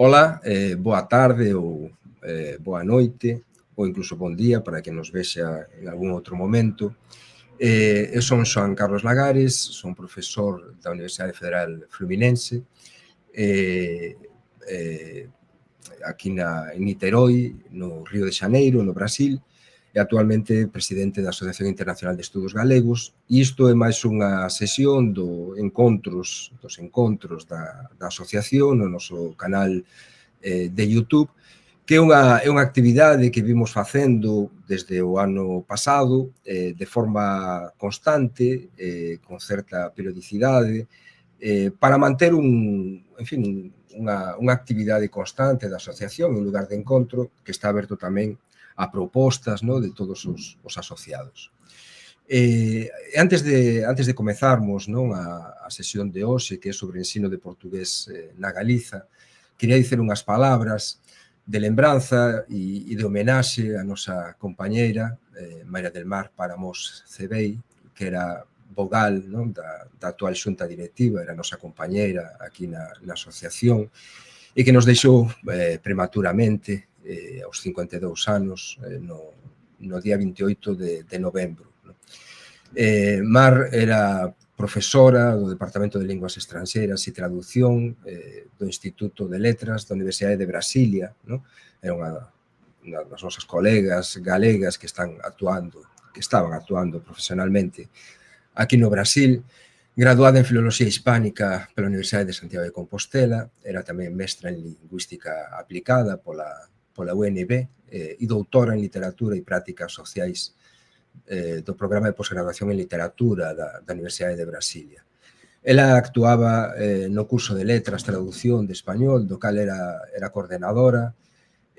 Ola, boa tarde ou boa noite ou incluso bon día para quen nos vexa en algún outro momento. Eu son Xoán Carlos Lagares, son profesor da Universidade Federal Fluminense, aquí en Niterói, no Río de Xaneiro, no Brasil, e actualmente presidente da Asociación Internacional de Estudos Galegos, e isto é máis unha sesión dos encontros da asociación no noso canal de YouTube, que é unha actividade que vimos facendo desde o ano pasado de forma constante, con certa periodicidade, para manter unha actividade constante da asociación, un lugar de encontro que está aberto tamén a propostas, no, de todos os asociados. Antes de comezarmos, non, a sesión de hoxe, que é sobre o ensino de portugués na Galiza, quería dicer unhas palabras de lembranza e de homenaxe á nosa compañeira María del Mar Paramos Cebei, que era vogal, non, da actual xunta directiva, era a nosa compañeira aquí na asociación, e que nos deixou prematuramente aos 52 anos no día 28 de novembro. Mar era profesora do Departamento de Linguas Estranxeiras e Traducción do Instituto de Letras da Universidade de Brasilia. Era unha das nosas colegas galegas que estaban actuando profesionalmente aquí no Brasil, graduada en Filoloxía Hispánica pola Universidade de Santiago de Compostela, era tamén mestra en Lingüística Aplicada pola UNB e doutora en Literatura e Prácticas Sociais do programa de posgraduación en Literatura da Universidade de Brasilia. Ela actuaba no curso de Letras, Traducción de Español, do cal era coordenadora.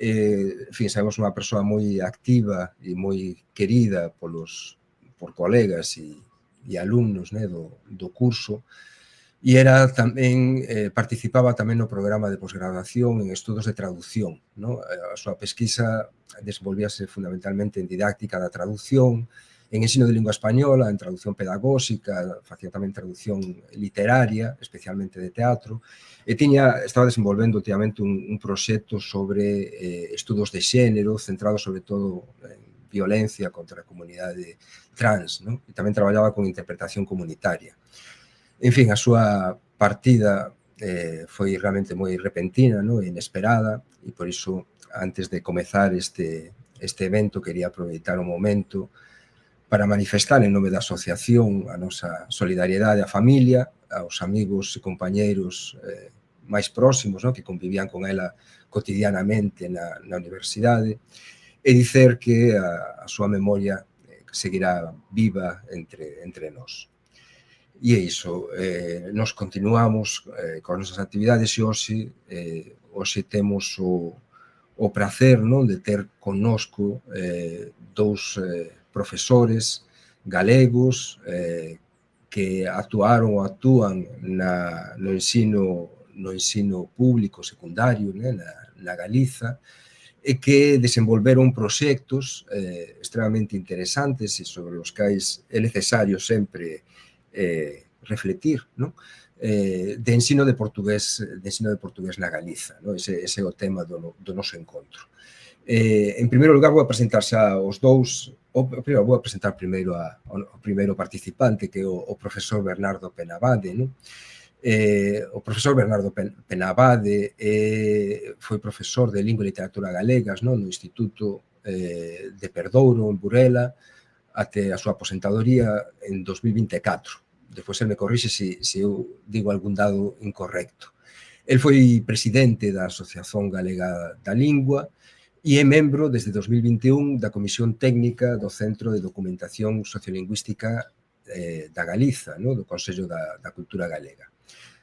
En fin, sabemos unha persoa moi activa e moi querida por colegas e alumnos do curso, e era tamén, participaba tamén no programa de posgraduación en estudos de traducción. A súa pesquisa desenvolvíase fundamentalmente en didáctica da traducción, en ensino de lingua española, en traducción pedagóxica, facía tamén traducción literaria, especialmente de teatro, e estaba desenvolvendo últimamente un proxecto sobre estudos de xénero, centrado sobre todo en violencia contra a comunidade trans, e tamén traballaba con interpretación comunitaria. En fin, a súa partida foi realmente moi repentina e inesperada, e por iso, antes de comezar este evento, quería aproveitar o momento para manifestar en nome da asociación a nosa solidariedade á familia, aos amigos e compañeiros máis próximos, que convivían con ela cotidianamente na universidade, e dicer que a súa memoria seguirá viva entre nós. E é iso, nos continuamos con as nosas actividades e hoxe temos o prazer de ter connosco dous profesores galegos que actuaron ou actúan no ensino público secundario na Galiza, e que desenvolveron proxectos extremadamente interesantes e sobre os quais é necesario sempre refletir, de ensino de portugués na Galiza. Ese é o tema do noso encontro. En primeiro lugar, vou a presentar xa os dous. Vou a presentar primeiro o primeiro participante, que é o profesor Bernardo Penabade. O profesor Bernardo Penabade foi profesor de Lingua e Literatura Galegas no Instituto de Perdouro, en Burela, até a súa aposentadoría en 2024. Despois ele me corrixe se eu digo algún dado incorrecto. El foi presidente da Asociación Galega da Lingua e é membro desde 2021 da Comisión Técnica do Centro de Documentación Sociolingüística da Galiza, do Consello da Cultura Galega.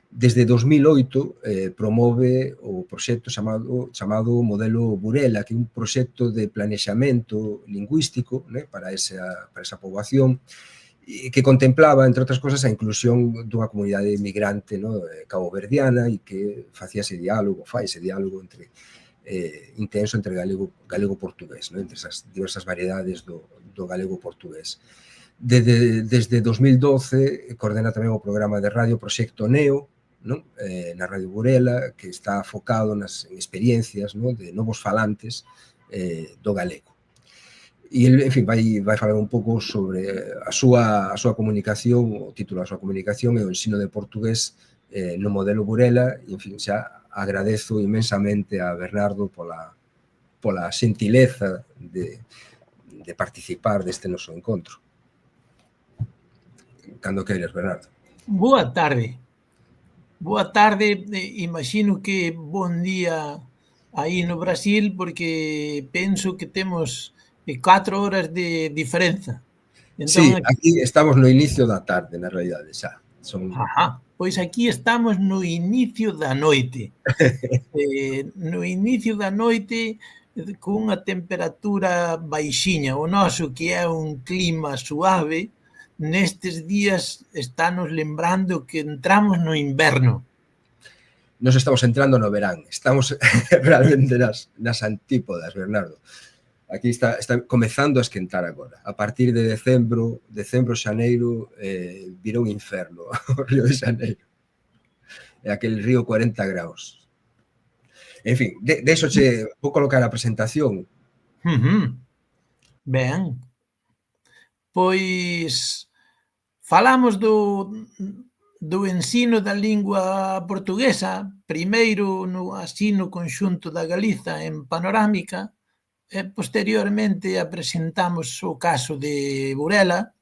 Desde 2008 promove o proxecto chamado Modelo Burela, que é un proxecto de planexamento lingüístico para esa poboación, que contemplaba, entre outras cosas, a inclusión dunha comunidade migrante caboverdiana e que fai ese diálogo intenso entre galego e portugués, entre esas diversas variedades do galego portugués. Desde 2012 coordena tamén o programa de radio Proxecto Neo, non? Na Radio Burela, que está focado en experiencias, non? De novos falantes do galego. E, en fin, vai falar un pouco sobre a súa comunicación, o título da súa comunicación é o ensino de portugués no modelo Burela, e, en fin, xa agradezo inmensamente a Bernardo pola xentileza de participar deste noso encontro. Cando queres, Bernardo. Boa tarde. Boa tarde, imagino que bon día aí no Brasil, porque penso que temos 4 horas de diferenza. Sí, aquí estamos no inicio da tarde, na realidade, xa. Pois aquí estamos no inicio da noite. No inicio da noite, cunha temperatura baixiña. O noso, que é un clima suave, nestes días estános lembrando que entramos no inverno. Nos estamos entrando no verán, estamos realmente nas antípodas, Bernardo. Aquí está comezando a esquentar agora. A partir de decembro, xaneiro, vira un inferno o Río de Xaneiro. É aquel río 40 graus. En fin, deixoche, vou colocar a presentación. Ben, pois falamos do ensino da lingua portuguesa, primeiro así no conxunto da Galiza en Panorámica, e posteriormente presentamos o caso de Burela.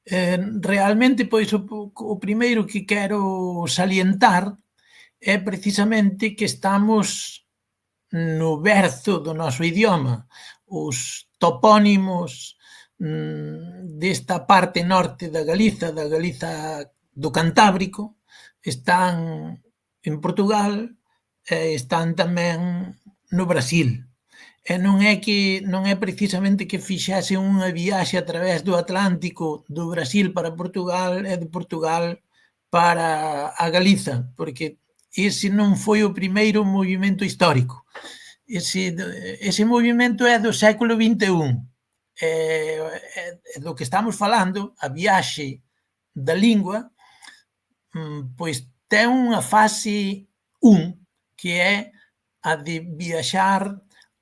Realmente, pois, o primeiro que quero salientar é precisamente que estamos no berzo do noso idioma. Os topónimos desta parte norte da Galiza do Cantábrico, están en Portugal e están tamén no Brasil. E non é precisamente que fixese unha viaxe a través do Atlántico do Brasil para Portugal e de Portugal para a Galiza, porque ese non foi o primeiro movimento histórico. Ese movimento é do século XXI. Do que estamos falando, a viaxe da lingua, pois ten unha fase 1, que é a de viaxar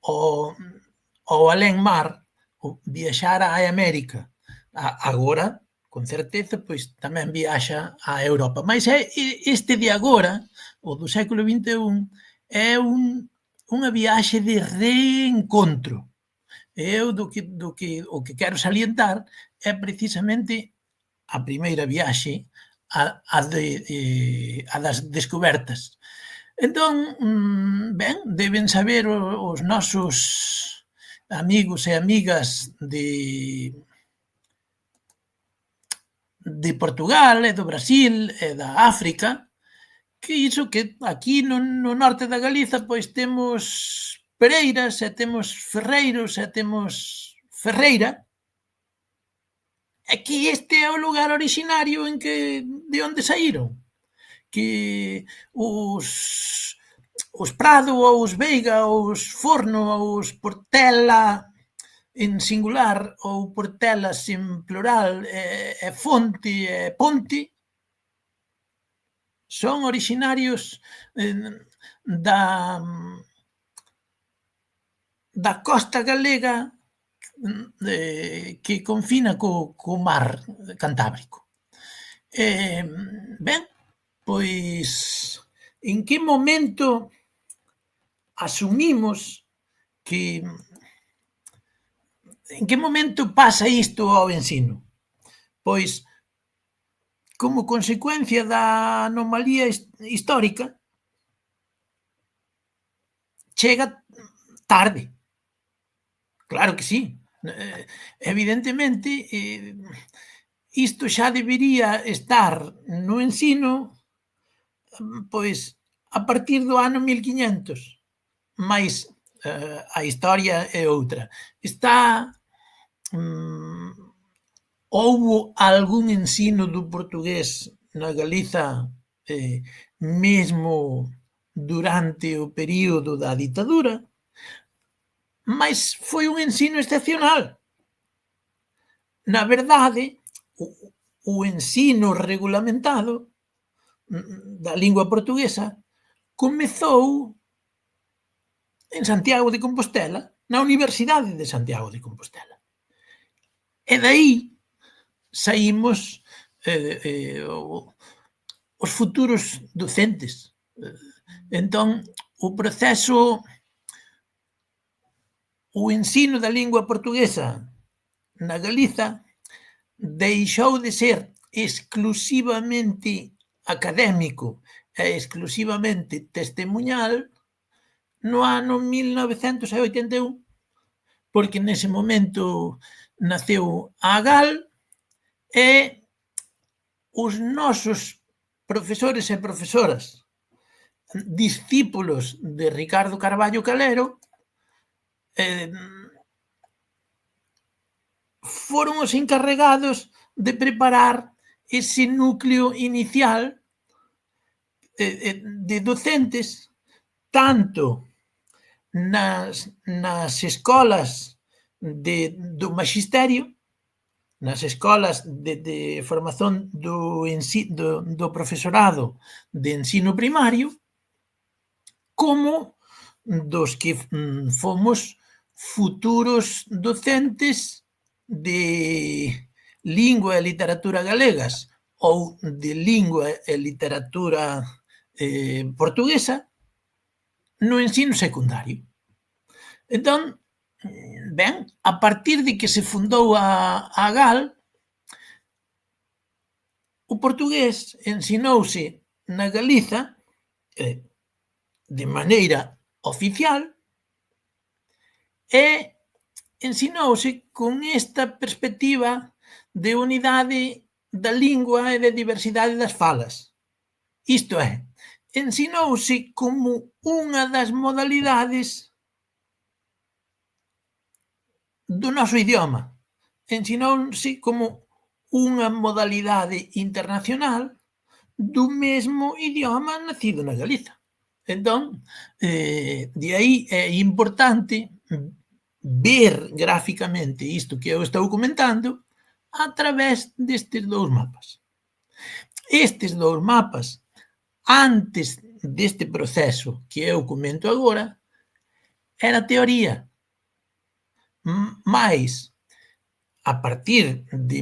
ao alén mar, ou viaxar á América. Agora, con certeza, pois tamén viaxa á Europa. Mas este de agora, o do século XXI, é unha viaxe de reencontro. Eu o que quero salientar é precisamente a primeira viaxe, a das descobertas. Entón, ben, deben saber os nosos amigos e amigas de Portugal e do Brasil e da África, que iso que aquí no norte da Galiza pois temos pereiras e temos ferreiros e temos ferreira, e que este é o lugar originario de onde saíron, que os Prado, ou os Veiga, ou os Forno, ou os Portela en singular, ou Portelas en plural, e Fonte e Ponte, son originarios da costa galega que confina co mar Cantábrico. Ben, pois, en que momento asumimos que... En que momento pasa isto ao ensino? Pois, como consecuencia da anomalía histórica, chega tarde. Claro que sí. Evidentemente, isto xa debería estar no ensino pois a partir do ano 1500, mais a historia é outra. Houbo algún ensino do portugués na Galiza mesmo durante o período da ditadura, mas foi un ensino excepcional. Na verdade, o ensino regulamentado da lingua portuguesa comezou en Santiago de Compostela, na Universidade de Santiago de Compostela. E dai saímos os futuros docentes. Entón, o proceso, o ensino da lingua portuguesa na Galiza deixou de ser exclusivamente académico e exclusivamente testemunhal no ano 1981, porque nese momento naceu a GAL e os nosos profesores e profesoras, discípulos de Ricardo Carballo Calero, foron os encarregados de preparar ese núcleo inicial de docentes, tanto nas escolas do maxisterio, nas escolas de formación do profesorado de ensino primario, como dos que fomos futuros docentes de lingua e literatura galegas ou de lingua e literatura portuguesa no ensino secundario. Entón, ben, a partir de que se fundou a GAL, o portugués ensinouse na Galiza de maneira oficial e ensinouse con esta perspectiva de unidade da lingua e de diversidade das falas. Isto é, ensinouse como unha das modalidades do noso idioma. Ensinouse como unha modalidade internacional do mesmo idioma nacido na Galiza. Entón, de aí é importante ver gráficamente isto que eu estou comentando a través destes dous mapas. Estes dous mapas, antes deste proceso que eu comento agora, era teoría, mais a partir de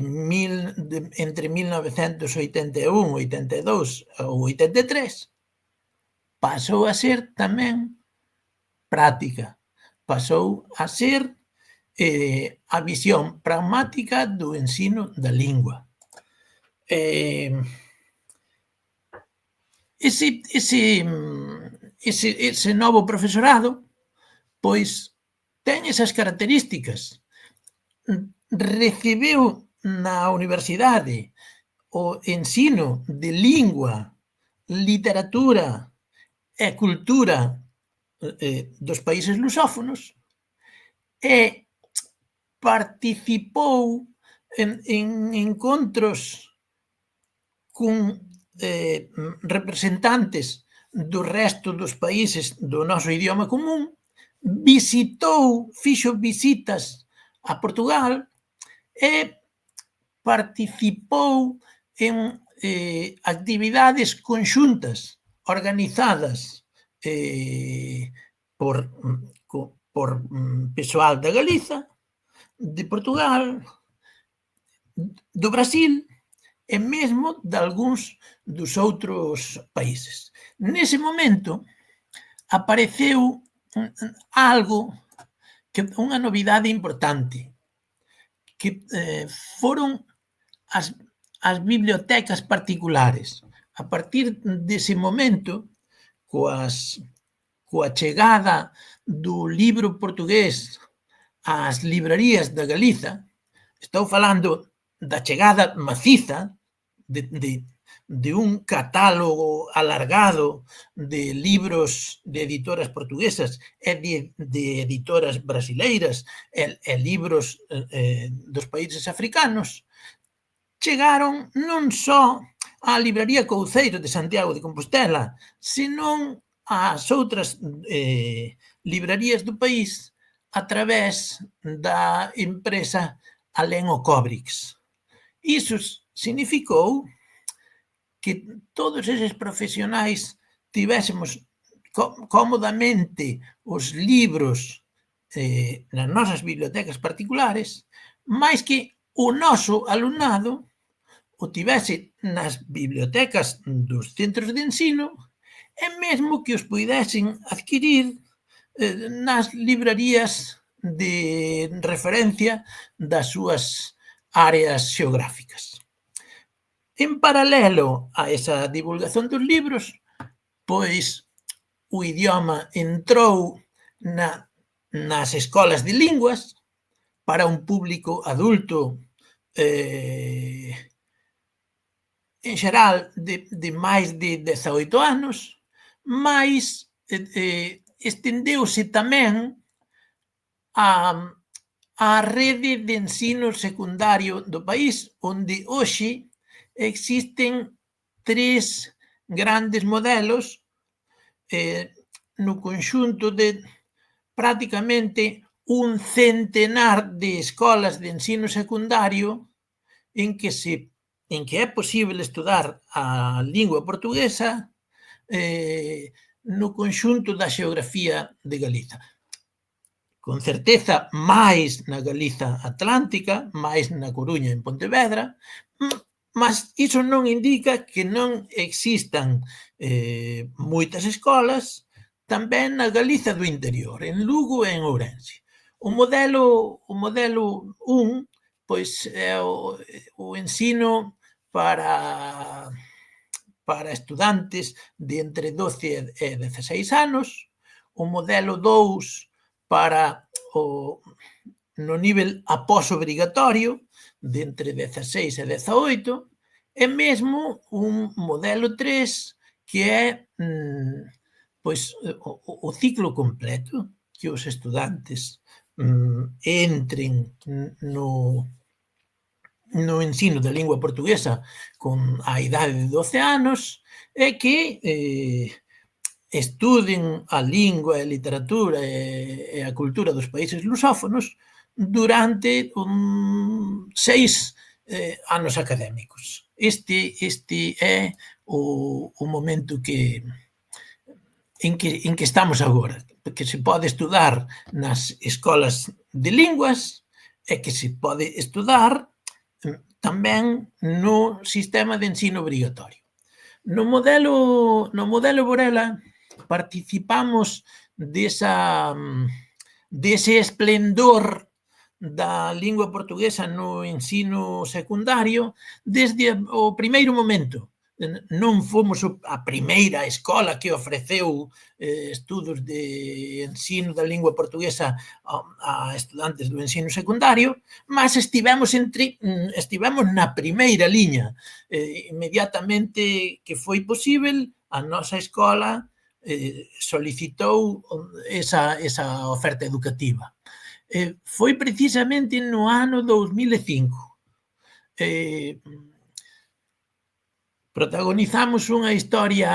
entre 1981, 82 ou 83, pasou a ser tamén práctica, pasou a ser a visión pragmática do ensino da lingua. Ese novo profesorado, pois, ten esas características. Recibeu na universidade o ensino de lingua, literatura e cultura dos países lusófonos e participou en encontros con representantes do resto dos países do noso idioma común, fixo visitas a Portugal e participou en actividades conxuntas organizadas por persoal da Galiza, de Portugal, do Brasil e mesmo de algúns dos outros países. Nese momento apareceu algo, unha novidade importante, que foron as bibliotecas particulares. A partir dese momento, coa chegada do libro portugués ás librarías da Galiza, estou falando da chegada maciza de un catálogo alargado de libros de editoras portuguesas e de editoras brasileiras e libros dos países africanos, chegaron non só á libraría Couceiro de Santiago de Compostela, senón ás outras librarías do país a través da empresa Alén o Cobrix. Iso significou que todos eses profesionais tivésemos cómodamente os libros nas nosas bibliotecas particulares, máis que o noso alumnado o tivese nas bibliotecas dos centros de ensino e mesmo que os puidesen adquirir nas librarías de referencia das súas áreas xeográficas. En paralelo a esa divulgación dos libros, pois o idioma entrou nas escolas de linguas para un público adulto en xeral de máis de 18 anos, mas estendeuse tamén a rede de ensino secundario do país, onde hoxe existen 3 grandes modelos no conxunto de prácticamente un centenar de escolas de ensino secundario en que é posible estudar a lingua portuguesa no conxunto da xeografía de Galiza. Con certeza máis na Galiza Atlántica, máis na Coruña e en Pontevedra, mas iso non indica que non existan moitas escolas tamén na Galiza do interior, en Lugo e en Ourense. O modelo 1, pois é o ensino para estudantes de entre 12 e 16 anos, o modelo 2 para no nivel após obrigatorio, de entre 16 e 18, e mesmo un modelo 3 que é pois o ciclo completo, que os estudantes entren no ensino da lingua portuguesa con a idade de 12 anos e que estuden a lingua e a literatura e a cultura dos países lusófonos durante 6 anos académicos. Este é o momento en que estamos agora, que se pode estudar nas escolas de linguas e que se pode estudar tamén no sistema de ensino obrigatorio. No modelo Borela participamos dese esplendor da lingua portuguesa no ensino secundario desde o primeiro momento. Non fomos a primeira escola que ofreceu estudos de ensino da lingua portuguesa a estudantes do ensino secundario, mas estivemos na primeira liña. Inmediatamente que foi posible, a nosa escola solicitou esa oferta educativa. Foi precisamente no ano 2005. Protagonizamos unha historia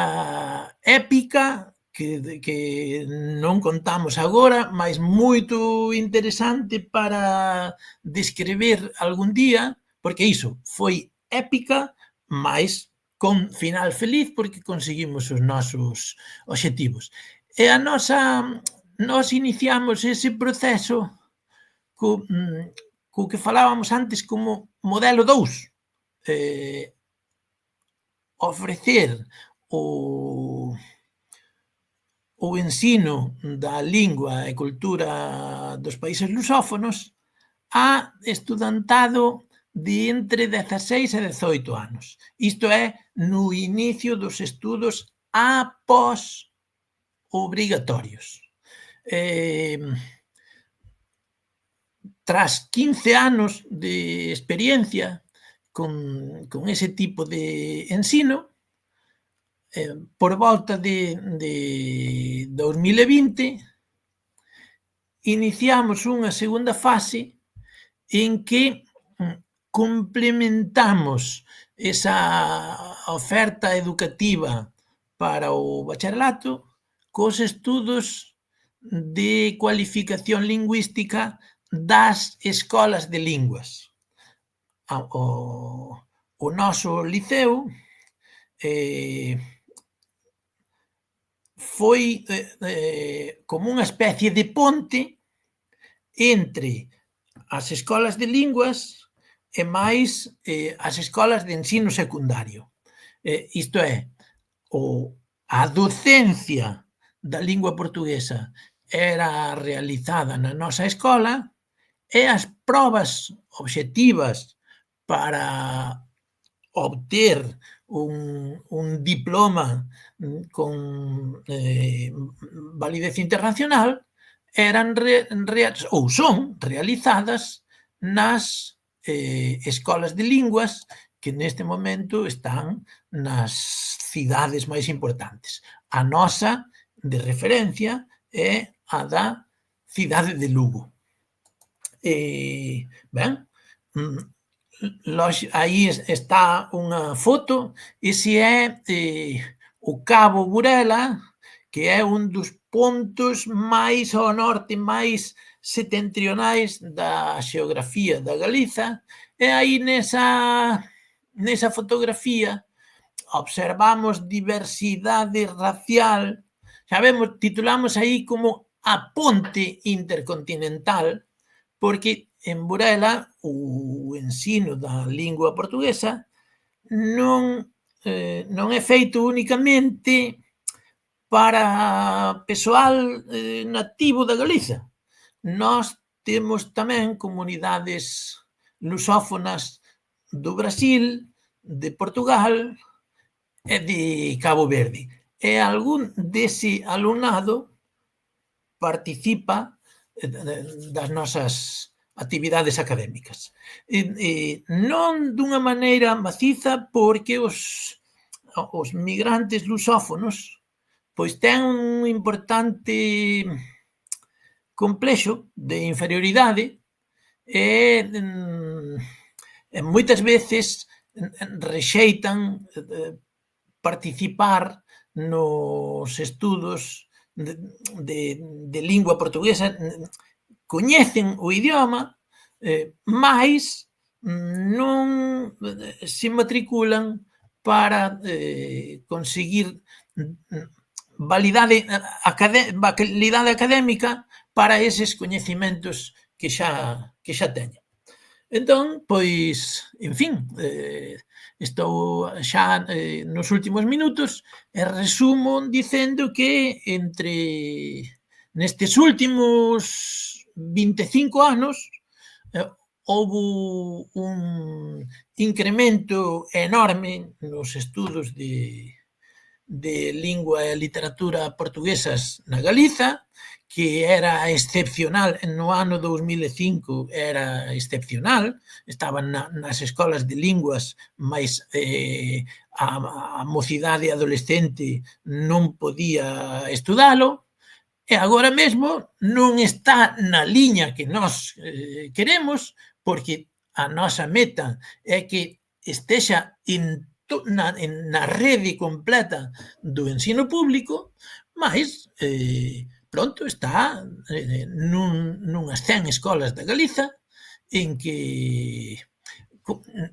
épica que non contamos agora, mas moito interesante para descrever algún día, porque iso foi épica, mas con final feliz porque conseguimos os nosos obxectivos. E nós iniciamos ese proceso co que falábamos antes como modelo 2, ofrecer o ensino da lingua e cultura dos países lusófonos a estudantado de entre 16 e 18 anos. Isto é, no inicio dos estudos após obrigatorios. Tras 15 anos de experiencia con ese tipo de ensino, por volta de 2020, iniciamos unha segunda fase en que complementamos esa oferta educativa para o bacharelato cos estudos de cualificación lingüística das escolas de linguas. O noso liceo foi como unha especie de ponte entre as escolas de linguas e máis as escolas de ensino secundario. Isto é, a docencia da lingua portuguesa era realizada na nosa escola e as probas obxectivas para obter un diploma con validez internacional eran ou son realizadas nas escolas de linguas que neste momento están nas cidades máis importantes. A nosa de referencia é a da cidade de Lugo. Ben, aí está unha foto, ese é o Cabo Burela, que é un dos pontos máis ao norte, máis setentrionais da xeografía da Galiza, e aí nesa fotografía observamos diversidade racial, sabemos, titulamos aí como a ponte intercontinental, porque en Burela o ensino da lingua portuguesa non é feito únicamente para persoal nativo da Galiza. Nós temos tamén comunidades lusófonas do Brasil, de Portugal e de Cabo Verde. E algún dese alumnado participa das nosas actividades académicas. Non dunha maneira maciza porque os migrantes lusófonos pois ten un importante complexo de inferioridade e moitas veces rexeitan participar nos estudos de lingua portuguesa, coñecen o idioma, mais non se matriculan para conseguir validade académica para eses coñecimentos que xa teñen. Entón, pois, en fin, estou xa nos últimos minutos e resumo dicendo que nestes últimos 25 anos houbo un incremento enorme nos estudos de lingua e literatura portuguesas na Galiza, que era excepcional, no ano 2005 era excepcional, estaban nas escolas de linguas, mas a mocidade adolescente non podía estudalo, e agora mesmo non está na liña que nós queremos, porque a nosa meta é que estexa na rede completa do ensino público, mas pronto está nunhas 100 escolas da Galiza en que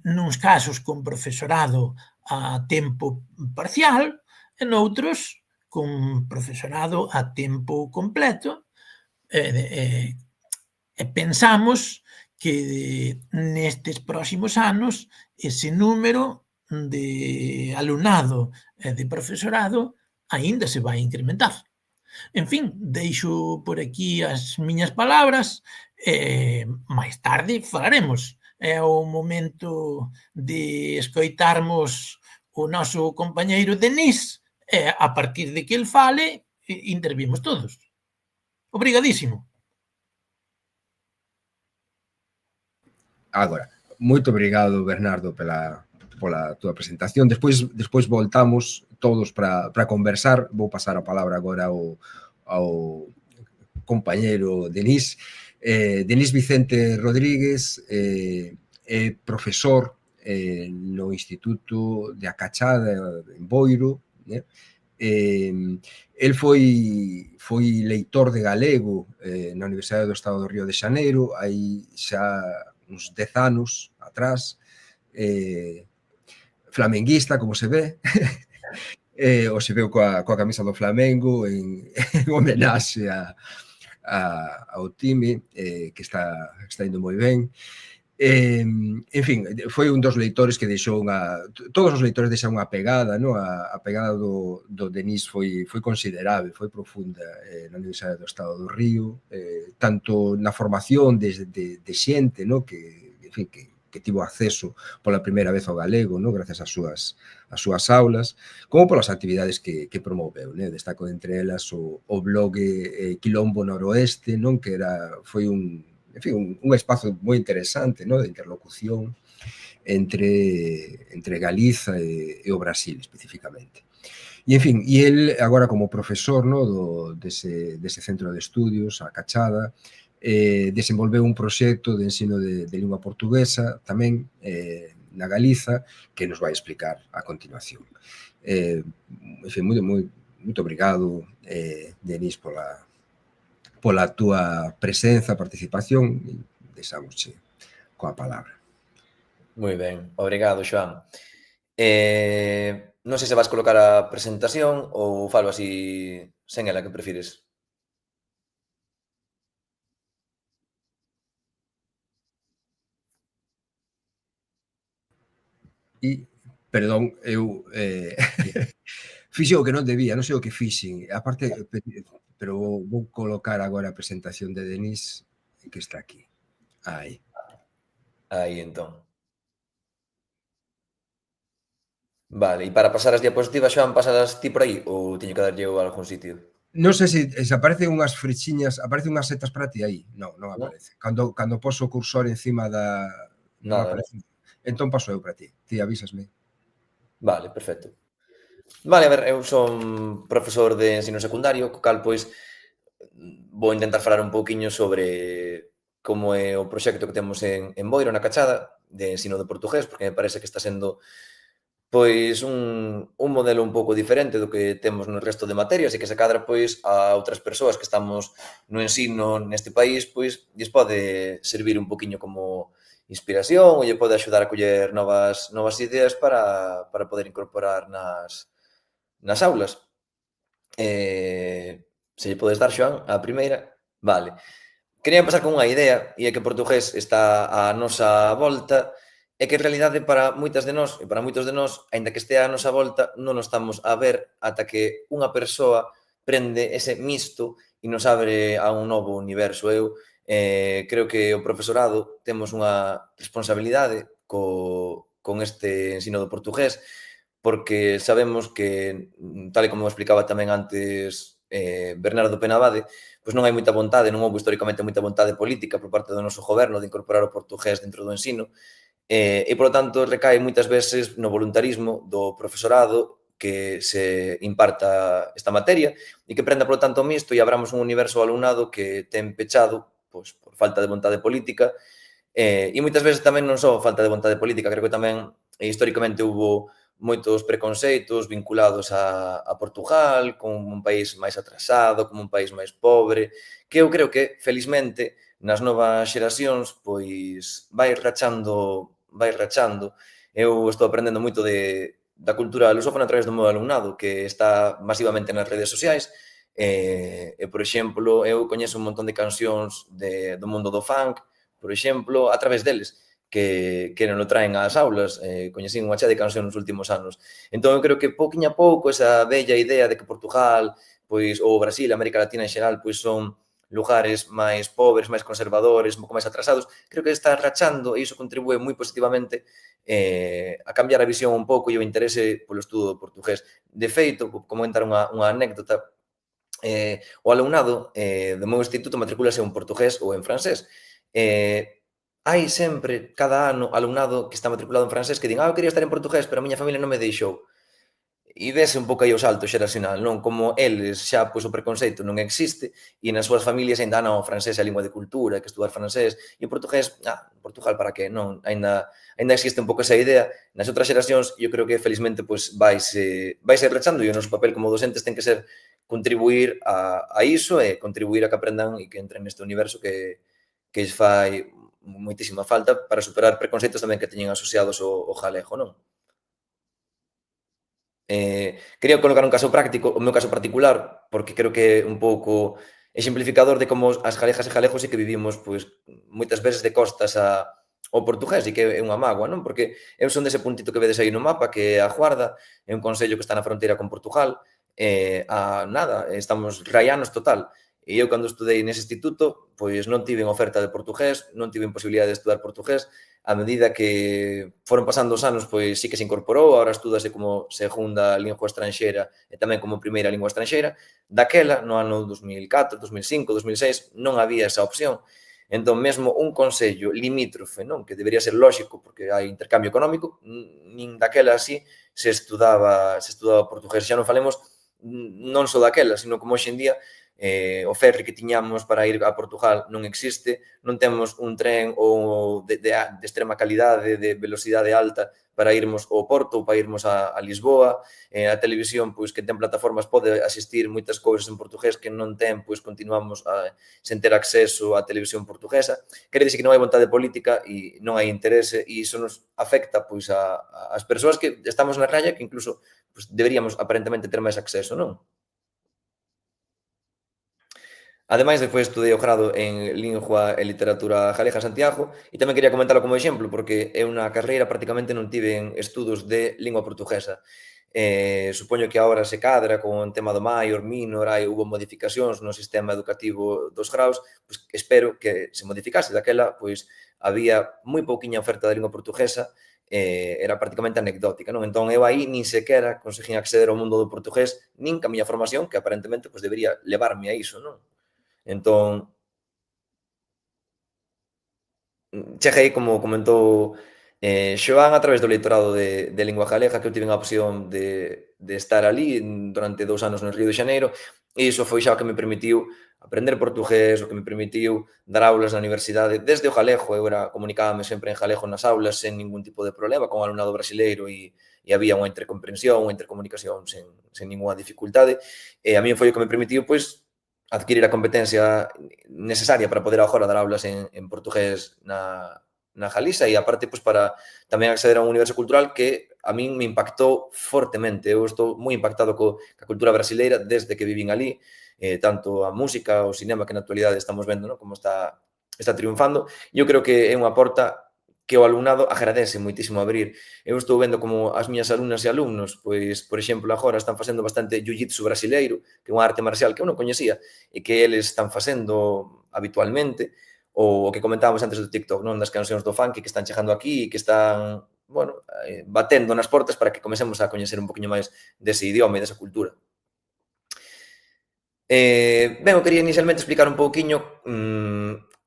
nuns casos con profesorado a tempo parcial e noutros con profesorado a tempo completo e pensamos que nestes próximos anos ese número de alumnado e de profesorado aínda se vai incrementar. En fin, deixo por aquí as miñas palabras e máis tarde falaremos. É o momento de escoitarmos o noso compañeiro Denis e a partir de que el fale intervimos todos. Obrigadísimo. Agora, moito obrigado, Bernardo, pola túa presentación. Despois voltamos todos para conversar. Vou pasar a palabra agora ao compañeiro Denis. Denis Vicente Rodríguez é profesor no Instituto de Acachada en Boiro. El foi leitor de galego na Universidade do Estado do Río de Xaneiro, hai xa uns 10 anos atrás. flamenguista, como se ve, ou se veu coa camisa do Flamengo en homenaxe ao time, que está indo moi ben. En fin, foi un dos leitores que deixou todos os leitores deixan unha pegada, no? A pegada do Denis foi considerável, foi profunda na Universidade do Estado do Río, tanto na formación de xente, no? Que, en fin, que tivo acceso pola primeira vez ao galego, no? Gracias ás súas aulas, como polas actividades que promoveu, né? Destaco entre elas o blog Quilombo Noroeste, non? Que foi un espazo moi interesante, no? De interlocución entre Galiza e o Brasil especificamente. E, en fin, e el agora como profesor, no? Dese centro de estudios, a Cachada, desenvolveu un proxecto de ensino de lingua portuguesa tamén na Galiza que nos vai explicar a continuación. En fin, moito obrigado, Denis, pola túa presenza, participación, e deixámosche coa palabra. Moi ben, obrigado, Xoán. Non sei se vas colocar a presentación ou falo así sen ela, que prefires? Perdón, eu fixo o que non debía, non sei o que fixen. Aparte, pero vou colocar agora a presentación de Denis, que está aquí. Aí. Aí, entón. Vale, e para pasar as diapositivas, Xoán, pasadas ti por aí ou teño que darlle eu a algún sitio? Non sei se aparecen unhas flechiñas, aparecen unhas setas para ti aí. Non aparece. Cando poso o cursor encima non aparece. Entón paso eu para ti. Ti avísasme. Vale, perfecto. Vale, a ver, eu son profesor de ensino secundario, co cal, pois, vou intentar falar un pouquiño sobre como é o proxecto que temos en Boiro, na Cachada, de ensino de portugués, porque me parece que está sendo pois un modelo un pouco diferente do que temos no resto de materias e que se cadra pois a outras persoas que estamos no ensino neste país, pois lles pode servir un poquiño como inspiración ou lle pode axudar a coller novas ideas para poder incorporar nas aulas. Se lle podes dar, Xoán, a primeira. Vale. Quería empezar con unha idea, e é que o portugués está á nosa volta, e que en realidade para moitas de nós, e para moitos de nós, aínda que estea á nosa volta, non o estamos a ver ata que unha persoa prende ese misto e nos abre a un novo universo. Eu creo que o profesorado temos unha responsabilidade con este ensino do portugués, porque sabemos que, tal e como explicaba tamén antes Bernardo Penabade, pois non hai moita vontade, non houve históricamente moita vontade política por parte do noso goberno de incorporar o portugués dentro do ensino, e, polo tanto, recae moitas veces no voluntarismo do profesorado que se imparta esta materia e que prenda, polo tanto, misto e abramos un universo ao alumnado que ten pechado pois, por falta de vontade política, e moitas veces tamén non só falta de vontade política, creo que tamén históricamente hubo moitos preconceitos vinculados a Portugal, como un país máis atrasado, como un país máis pobre, que eu creo que, felizmente, nas novas xeracións, pois vai rachando. Eu estou aprendendo moito da cultura lusófona a través do meu alumnado, que está masivamente nas redes sociais, e por exemplo, eu coñezo un montón de cancións do mundo do funk, por exemplo, a través deles, que non o traen ás aulas, coñecín unha chea de cancións nos últimos anos. Entón, eu creo que pouquiño a pouco esa bella idea de que Portugal, pois, ou Brasil, América Latina en xeral, pois son lugares máis pobres, máis conservadores, un pouco máis atrasados, creo que está rachando e iso contribúe moi positivamente a cambiar a visión un pouco e o interese polo estudo do portugués. De feito, vou comentar unha anécdota, o alumnado do meu instituto matricúlase en portugués ou en francés. Hai sempre, cada ano, alumnado que está matriculado en francés que din eu quería estar en portugués, pero a miña familia non me deixou. E vese un pouco aí o salto xeracional, non? Como eles xa, pois, o preconceito non existe e nas súas familias ainda non, o francés é a lingua de cultura, hai que estudar francés, e o portugués, Portugal para que? Non, ainda existe un pouco esa idea. Nas outras xeracións, eu creo que, felizmente, pois, vaise rechando e o noso papel como docentes ten que ser contribuir a iso e contribuir a que aprendan e que entren neste universo que lles fai moitísima falta para superar preconceitos tamén que teñen asociados ao galego, non? Quería colocar un caso práctico, o meu caso particular, porque creo que é un pouco exemplificador de como as galegas e galegos e que vivimos pois moitas veces de costas ao portugués e que é unha mágoa, non? Porque eu son dese puntito que vedes aí no mapa, que é a Guarda, é un concello que está na fronteira con Portugal, a nada, estamos raianos total. E eu, cando estudei nese instituto, pois non tiven oferta de portugués, non tiven posibilidade de estudar portugués. A medida que foron pasando os anos, pois sí que se incorporou, agora estúdase como segunda lingua estranxeira e tamén como primeira lingua estranxeira. Daquela, no ano 2004, 2005, 2006, non había esa opción. Entón, mesmo un concello limítrofe, non, que debería ser lóxico porque hai intercambio económico, nin daquela así se estudaba portugués. Xa non falemos non só daquela, sino como hoxe en día o ferry que tiñamos para ir a Portugal non existe, non temos un tren ou de extrema calidade, de velocidade alta para irmos ao Porto ou para irmos a Lisboa. A televisión, pois, que ten plataformas, pode asistir moitas cousas en portugués que non ten, pois, continuamos sen ter acceso á televisión portuguesa. Quere dicir que non hai vontade política e non hai interese e iso nos afecta, pois, as persoas que estamos na raya que incluso pois, deberíamos aparentemente ter máis acceso, non? Ademais, despois estudei o grado en Lingua e Literatura Galega en Santiago e tamén quería comentalo como exemplo porque é unha carreira prácticamente non tiven estudos de lingua portuguesa. Supoño que agora se cadra con o tema do maior, minor, hubo modificacións no sistema educativo dos graus, pois espero que se modificase. Daquela, pois, había moi pouquiña oferta de lingua portuguesa, era prácticamente anecdótica, non? Entón, eu aí nin sequera conseguín acceder ao mundo do portugués, nin ca miña formación, que aparentemente pois, debería levarme a iso, non? Entón, cheguei, como comentou Xoán, a través do leitorado de lingua galega, que eu tive a opción de estar ali durante 2 anos no Río de Xaneiro, e iso foi xa o que me permitiu aprender portugués, o que me permitiu dar aulas na universidade desde o galego. Eu comunicábame sempre en galego nas aulas sen ningún tipo de problema con o alumnado brasileiro e había unha intercomprensión, unha intercomunicación sen ninguna dificultade. E a mí foi o que me permitiu, pois, adquirir a competencia necesaria para poder agora dar aulas en portugués na Galiza e aparte pois, para tamén acceder a un universo cultural que a min me impactou fortemente. Eu estou moi impactado ca cultura brasileira desde que vivín ali, tanto a música, o cinema que na actualidade estamos vendo, ¿no? Como está triunfando. Eu creo que é unha porta que o alumnado agradece moitísimo abrir. Eu estou vendo como as miñas alumnas e alumnos, pois, por exemplo, agora están facendo bastante jiu-jitsu brasileiro, que é unha arte marcial que eu non coñecía e que eles están facendo habitualmente, ou o que comentábamos antes do TikTok, non, das cancións do funk que están chegando aquí e que están, bueno, batendo nas portas para que comecemos a coñecer un poquinho máis dese idioma e desa cultura. Ben, eu quería inicialmente explicar un pouquiño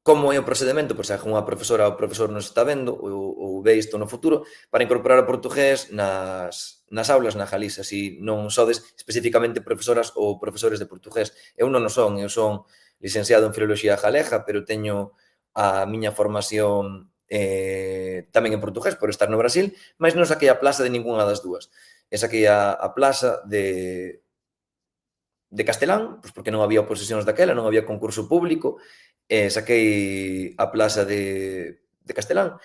como é o procedemento, por se unha profesora ou profesor nos está vendo ou ve isto no futuro, para incorporar o portugués nas aulas na Galiza, si non sodes especificamente profesoras ou profesores de portugués. Eu non o son, eu son licenciado en Filoloxía Galega, pero teño a miña formación tamén en portugués por estar no Brasil, mas non saquei a plaza de ningunha das dúas. E saquei a plaza de castelán, pois porque non había oposicións daquela, non había concurso público, saquei a plaza de castelán.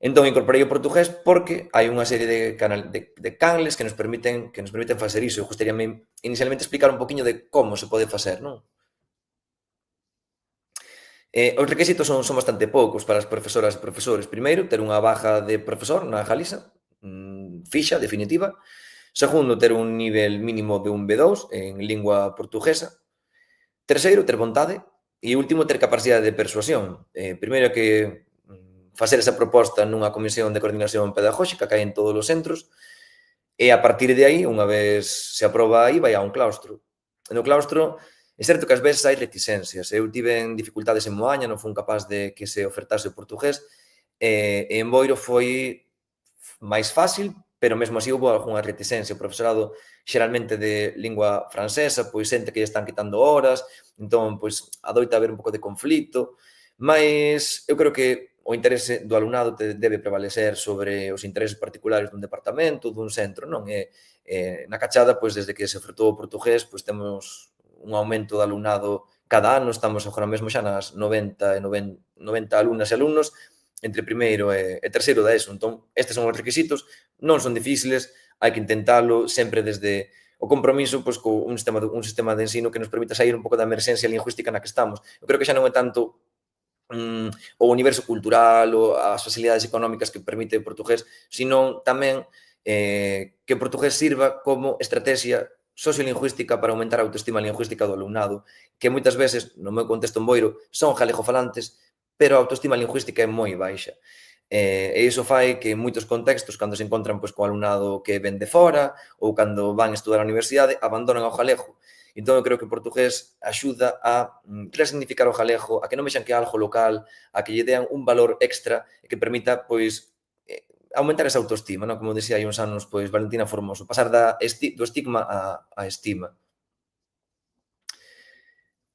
Entón, incorporei o portugués porque hai unha serie de canles que nos permiten facer iso. Eu gostaríame inicialmente explicar un poquinho de como se pode facer, non? Os requisitos son bastante poucos para as profesoras e profesores. Primeiro, ter unha baja de profesor na Galiza, fixa, definitiva. Segundo, ter un nivel mínimo de un B2 en lingua portuguesa. Terceiro, ter vontade. E último, ter capacidade de persuasión. Primeiro que facer esa proposta nunha comisión de coordinación pedagóxica que hai en todos os centros e a partir de aí, unha vez se aproba aí, vai a un claustro. No claustro, é certo que ás veces hai reticencias. Eu tiven dificultades en Moaña, non fui capaz de que se ofertase o portugués. En Boiro foi máis fácil, pero mesmo así houve algunha reticencia. O profesorado xeralmente de lingua francesa, pois sente que lle están quitando horas, entón, pois, adoita haber un pouco de conflito, mas eu creo que o interese do alumnado debe prevalecer sobre os intereses particulares dun departamento, dun centro, non? Na Cachada, pois, desde que se ofertou o portugués, pois, temos un aumento de alumnado cada ano, estamos agora mesmo xa nas 90 alumnas e alumnos, entre primeiro e terceiro da ESO. Entón, estes son os requisitos, non son difíciles, hai que intentalo sempre desde o compromiso pois, con un sistema de ensino que nos permita sair un pouco da emerxencia lingüística na que estamos. Eu creo que xa non é tanto o universo cultural ou as facilidades económicas que permite o portugués, sino tamén que o portugués sirva como estrategia sociolingüística para aumentar a autoestima lingüística do alumnado, que moitas veces, no meu contexto en Boiro, son galegofalantes, pero a autoestima lingüística é moi baixa. E iso fai que en moitos contextos, cando se encontran pois, co alumnado que ven de fora ou cando van estudar a universidade, abandonan o galego. Entón, eu creo que o portugués axuda a resignificar o galego, a que non vexan que é algo local, a que lle dean un valor extra e que permita, pois, aumentar esa autoestima, non? Como decía hai uns anos, pois, Valentina Formoso, pasar do estigma á estima.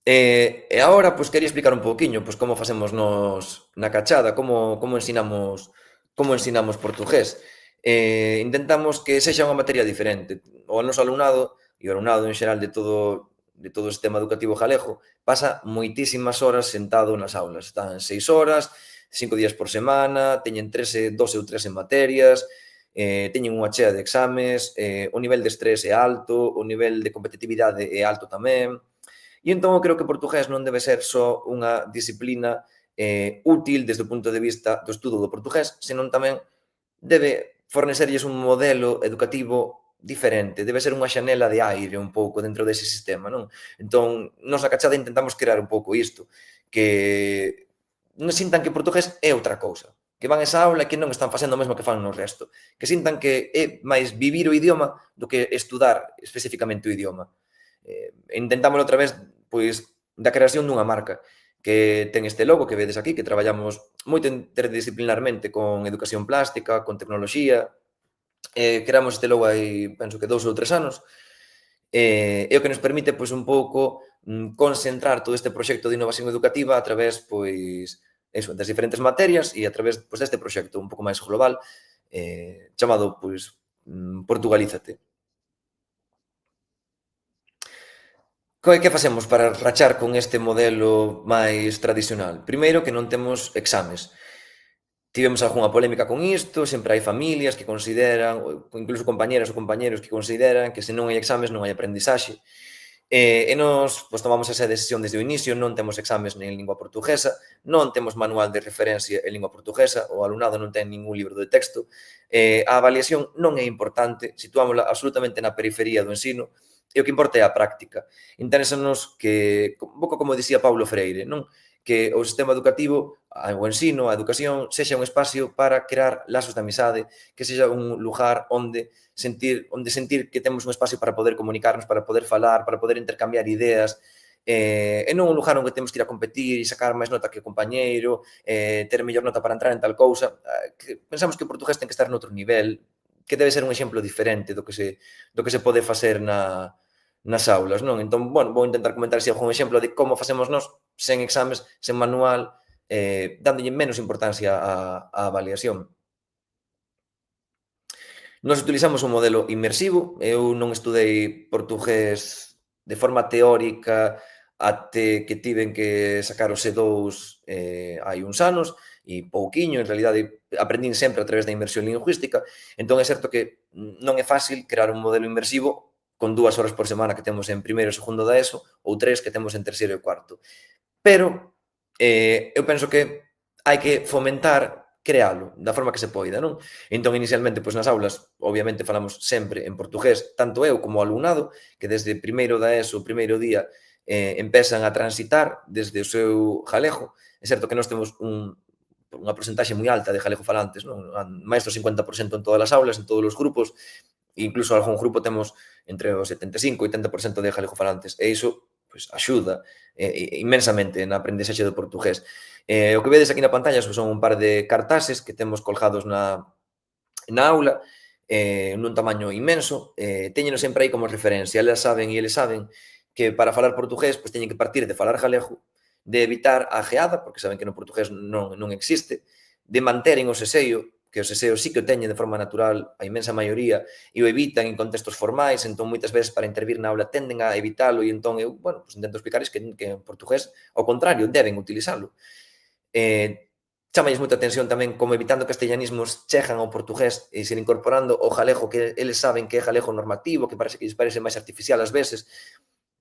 E agora, pois, quería explicar un pouquiño, pois, como facemos nos na cachada, como ensinamos portugués. Intentamos que sexa unha materia diferente. O noso alumnado, e o alumnado en xeral de todo o sistema educativo galego, pasa moitísimas horas sentado nas aulas. Están 6 horas, 5 días por semana, teñen 12 ou 13 materias, teñen unha chea de exames, o nivel de estrés é alto, o nivel de competitividade é alto tamén. E entón eu creo que o portugués non debe ser só unha disciplina útil desde o punto de vista do estudo do portugués, senón tamén debe fornecerlles un modelo educativo diferente, debe ser unha xanela de aire un pouco dentro dese sistema, non? Entón, nos a cachada intentamos crear un pouco isto, que non sintan que o portugués é outra cousa, que van a esa aula e que non están facendo o mesmo que fan no resto, que sintan que é máis vivir o idioma do que estudar especificamente o idioma. Intentámoslo a través pois, da creación dunha marca que ten este logo que vedes aquí, que traballamos moito interdisciplinarmente con educación plástica, con tecnoloxía. Creamos este logo hai, penso que 2 ou 3 anos, e o que nos permite pois, un pouco concentrar todo este proxecto de innovación educativa a través pois, eso, das diferentes materias e a través pois, deste proxecto un pouco máis global chamado pois, Portugalízate. Que facemos para rachar con este modelo máis tradicional? Primeiro, que non temos exames. Tivemos algunha polémica con isto, sempre hai familias que consideran, ou incluso compañeras ou compañeros que consideran que se non hai exames non hai aprendizaxe. E nos pois, tomamos esa decisión desde o inicio, non temos exames nin en lingua portuguesa, non temos manual de referencia en lingua portuguesa, o alumnado non ten ningún libro de texto. A avaliación non é importante, situámola absolutamente na periferia do ensino, e o que importa é a práctica. Interésanos que, un pouco como dicía Paulo Freire, non? Que o sistema educativo, o ensino, a educación, sexa un espacio para crear lazos de amizade, que sexa un lugar onde sentir que temos un espacio para poder comunicarnos, para poder falar, para poder intercambiar ideas, e non un lugar onde temos que ir a competir e sacar máis nota que o compañeiro, ter mellor nota para entrar en tal cousa. Pensamos que o portugués ten que estar noutro nivel, que debe ser un exemplo diferente do que se pode facer nas aulas, non? Entón, bueno, vou intentar comentar así algún exemplo de como facemos nós, sen exames, sen manual, dándolle menos importancia á avaliación. Nos utilizamos un modelo inmersivo. Eu non estudei portugués de forma teórica até que tiven que sacar o C2 hai uns anos, e pouquiño, en realidade, aprendín sempre a través da inmersión lingüística. Entón, é certo que non é fácil crear un modelo inmersivo con 2 horas por semana que temos en primeiro e segundo da ESO, ou 3 que temos en terceiro e cuarto. Pero eu penso que hai que fomentar crealo da forma que se poida, non? Entón, inicialmente, pois nas aulas, obviamente, falamos sempre en portugués, tanto eu como o alumnado, que desde primeiro da ESO, o primeiro día, empezan a transitar desde o seu galego. É certo que nós temos unha porcentaxe moi alta de galegofalantes, non? Máis do 50% en todas as aulas, en todos os grupos, incluso algún grupo temos entre o 75 e 80% de galegofalantes, e iso pois, axuda inmensamente na aprendizaxe do portugués. O que vedes aquí na pantalla son un par de cartases que temos colgados na aula, nun tamaño inmenso, teñenos sempre aí como referencia. Eles saben que para falar portugués pois teñen que partir de falar galego, de evitar a ajeada, porque saben que no portugués non existe, de manteren o seseo, que o seseo sí que o teñen de forma natural, a inmensa maioría, e o evitan en contextos formais, entón moitas veces para intervir na aula tenden a evitalo, e entón eu, bueno, pues intento explicarles que en portugués, ao contrario, deben utilizalo. chamalles moita atención tamén como evitando castellanismos chegan ao portugués e se incorporando o galego que eles saben que é galego normativo, que parece que lles parece máis artificial ás veces,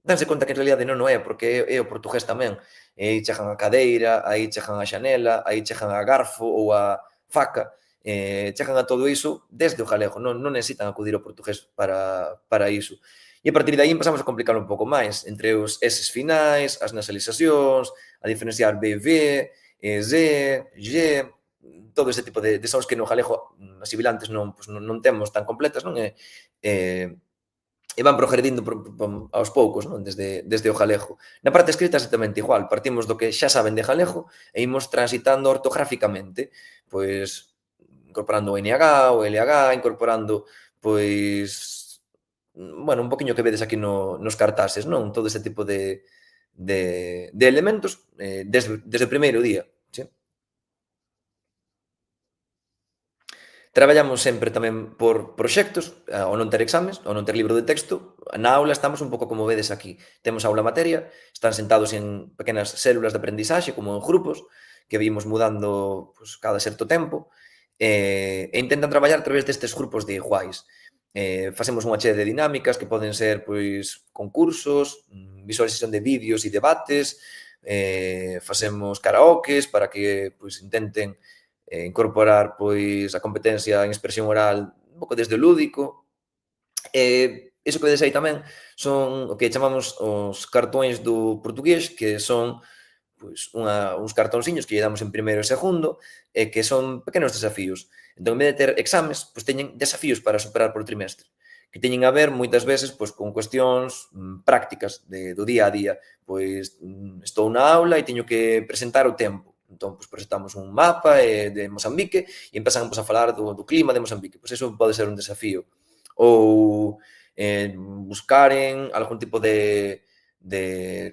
danse conta que en realidade non o é, porque é o portugués tamén. E aí chegan a cadeira, aí chegan a xanela, aí chegan a garfo ou a faca, chegan a todo iso desde o galego, non necesitan acudir ao portugués para iso. E a partir de aí empezamos a complicar un pouco máis, entre os eses finais, as nasalizacións, a diferenciar B, V, Z, G, todo ese tipo de sons que no galego as sibilantes non temos tan completas, non? E van progredindo aos poucos, non? Desde o galego. Na parte escrita é exatamente igual, partimos do que xa saben de galego e imos transitando ortográficamente, pois incorporando o NH, o LH, incorporando pois un poquinho que vedes aquí nos cartases, non? Todo ese tipo de elementos desde o primeiro día. Sí? Traballamos sempre tamén por proxectos, ao non ter exames, ao non ter libro de texto. Na aula estamos un pouco como vedes aquí. Temos aula materia, están sentados en pequenas células de aprendizaxe, como en grupos, que vimos mudando pues, cada certo tempo, e intentan traballar a través destes grupos de iguais. Facemos unha chea de dinámicas que poden ser pois concursos, visualización de vídeos e debates, facemos karaokes para que pois intenten incorporar pois a competencia en expresión oral un pouco desde o lúdico. Iso que vedes aí tamén son o que chamamos os cartóns do portugués, que son pois uns cartónsiños que lle damos en primeiro e segundo, e que son pequenos desafíos. Entón, en vez de ter exames, pois teñen desafíos para superar por trimestre, que teñen a ver moitas veces pois con cuestións prácticas do día a día. Pois estou na aula e teño que presentar o tempo. Entón, pois presentamos un mapa de Mozambique e empezamos a falar do clima de Mozambique. Pois eso pode ser un desafío. Ou buscaren algún tipo de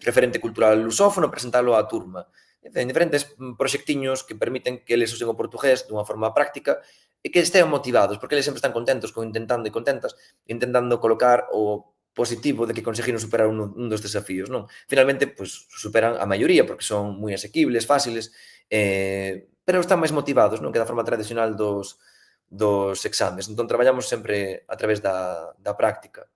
referente cultural lusófono, presentalo á turma. En diferentes proxectiños que permiten que eles usen o portugués dunha forma práctica e que estean motivados, porque eles sempre están contentos intentando colocar o positivo de que conseguiron superar un dos desafíos, non? Finalmente, pois, superan a maioría, porque son moi asequibles, fáciles, pero están máis motivados, non? Que da forma tradicional dos exames. Entón, traballamos sempre a través da práctica.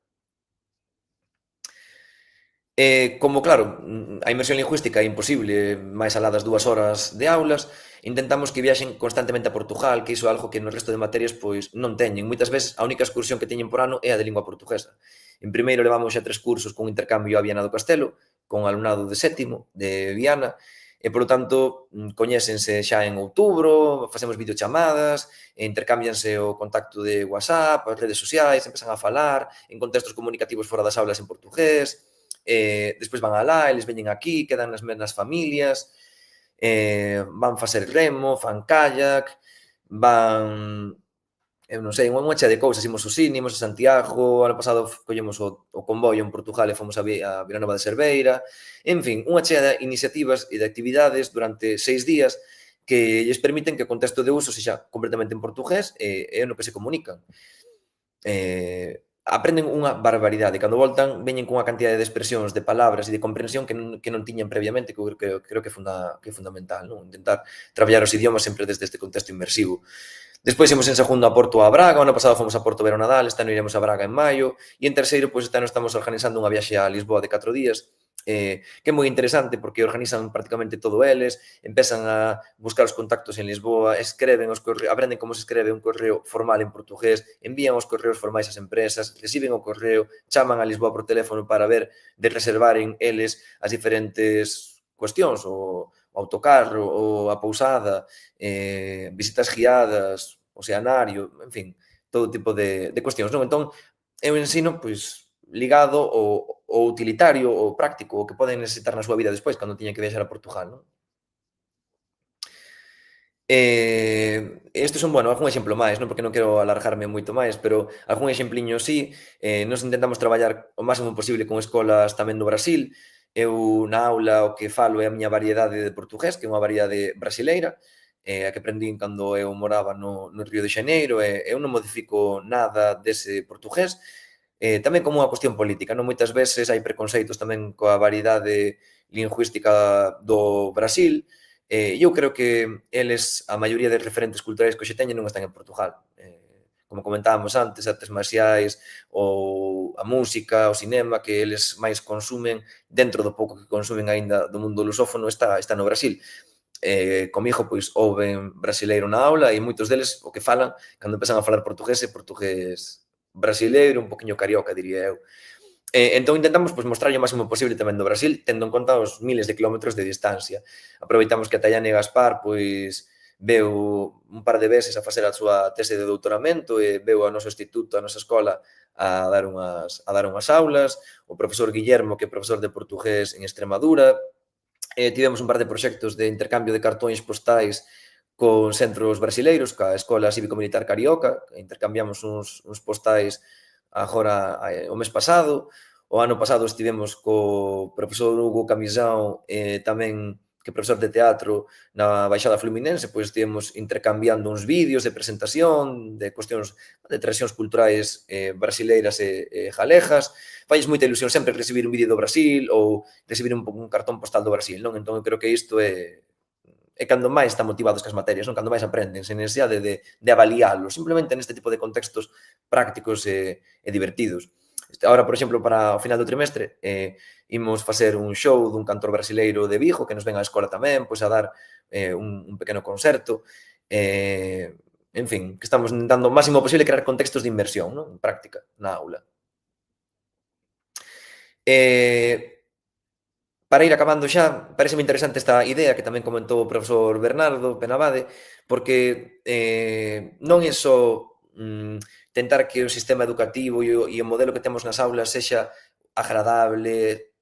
Como, claro, a inmersión lingüística é imposible máis alá das 2 horas de aulas, intentamos que viaxen constantemente a Portugal, que iso é algo que no resto de materias pois non teñen. Moitas veces a única excursión que teñen por ano é a de lingua portuguesa. En primeiro levamos xa 3 cursos con intercambio a Viana do Castelo, con alumnado de sétimo de Viana, e, polo tanto, coñécense xa en outubro, facemos videochamadas, intercámbianse o contacto de WhatsApp, as redes sociais, empezan a falar en contextos comunicativos fora das aulas en portugués. Despois van alá, eles veñen aquí, quedan nas familias, van facer remo, fan kayak, van, eu non sei, unha chea de cousas, imos ao cine, imos a Santiago, ano pasado collemos o convoio en Portugal e fomos a Vilanova de Cerveira, en fin, unha chea de iniciativas e de actividades durante 6 días que lles permiten que o contexto de uso sexa completamente en portugués e é no que se comunican. Aprenden unha barbaridade. Cando voltan, veñen cunha cantidade de expresións, de palabras e de comprensión que non tiñan previamente, que creo que é fundamental, non? Intentar traballar os idiomas sempre desde este contexto inmersivo. Despois imos en segundo a Porto a Braga, o ano pasado fomos a Porto ver o Nadal, este ano iremos a Braga en maio, e en terceiro, pois este ano estamos organizando unha viaxe a Lisboa de 4 días, que é moi interesante porque organizan prácticamente todo eles, empezan a buscar os contactos en Lisboa, escreven os correos, aprenden como se escreve un correo formal en portugués, envían os correos formais ás empresas, reciben o correo, chaman a Lisboa por teléfono para ver de reservaren eles as diferentes cuestións, o autocarro, ou a pousada, visitas guiadas, oceanario, en fin, todo tipo de cuestións, non? Entón, é un ensino, pois, ligado ao utilitario, ao práctico, o que poden necesitar na súa vida despois, cando tiñan que viaxar a Portugal, non? Estes son, algún exemplo máis, non? Porque non quero alargarme moito máis, pero algún exempliño sí. Nos intentamos traballar o máximo posible con escolas tamén do Brasil. Eu na aula o que falo é a miña variedade de portugués, que é unha variedade brasileira, a que aprendín cando eu moraba no Río de Xaneiro, e eu non modifico nada dese portugués. Tamén como unha cuestión política, non? Moitas veces hai preconceitos tamén coa variedade lingüística do Brasil, Eu creo que eles, a maioría de referentes culturais que hoxe teñen non están en Portugal. Como comentábamos antes, artes marciais ou a música, o cinema, que eles máis consumen, dentro do pouco que consumen aínda do mundo lusófono, está no Brasil. Comigo, pois, ouven brasileiro na aula e moitos deles o que falan, cando empezan a falar portugués, é portugués brasileiro, un poquinho carioca, diría eu. Entón intentamos pois, mostrar o máximo posible tamén do Brasil, tendo en conta os miles de kilómetros de distancia. Aproveitamos que a Tayane Gaspar pois, veu un par de veces a facer a súa tese de doutoramento e veu ao noso instituto, a nosa escola, a dar unhas aulas. O profesor Guillermo, que é profesor de portugués en Extremadura. Tivemos un par de proxectos de intercambio de cartóns postais con centros brasileiros, ca Escola Cívico-Militar Carioca, intercambiamos uns postais agora o mes pasado. O ano pasado estivemos co profesor Hugo Camisão, tamén que é profesor de teatro na Baixada Fluminense, pois estivemos intercambiando uns vídeos de presentación, de cuestións de tradicións culturais brasileiras e galegas. Falles moita ilusión sempre recibir un vídeo do Brasil ou recibir un cartón postal do Brasil, non? Entón, eu creo que isto é cando máis están motivados cas materias, non? Cando máis aprenden, sen necesidade de avaliálos, simplemente neste tipo de contextos prácticos e divertidos. Ahora, por exemplo, para o final do trimestre, imos facer un show dun cantor brasileiro de Vigo, que nos ven á escola tamén, pois a dar un pequeno concerto. En fin, que estamos intentando o máximo posible crear contextos de inmersión, non? En práctica, na aula. Para ir acabando xa, pareceme interesante esta idea que tamén comentou o profesor Bernardo Penabade, porque non é só tentar que o sistema educativo e o modelo que temos nas aulas sexa agradable,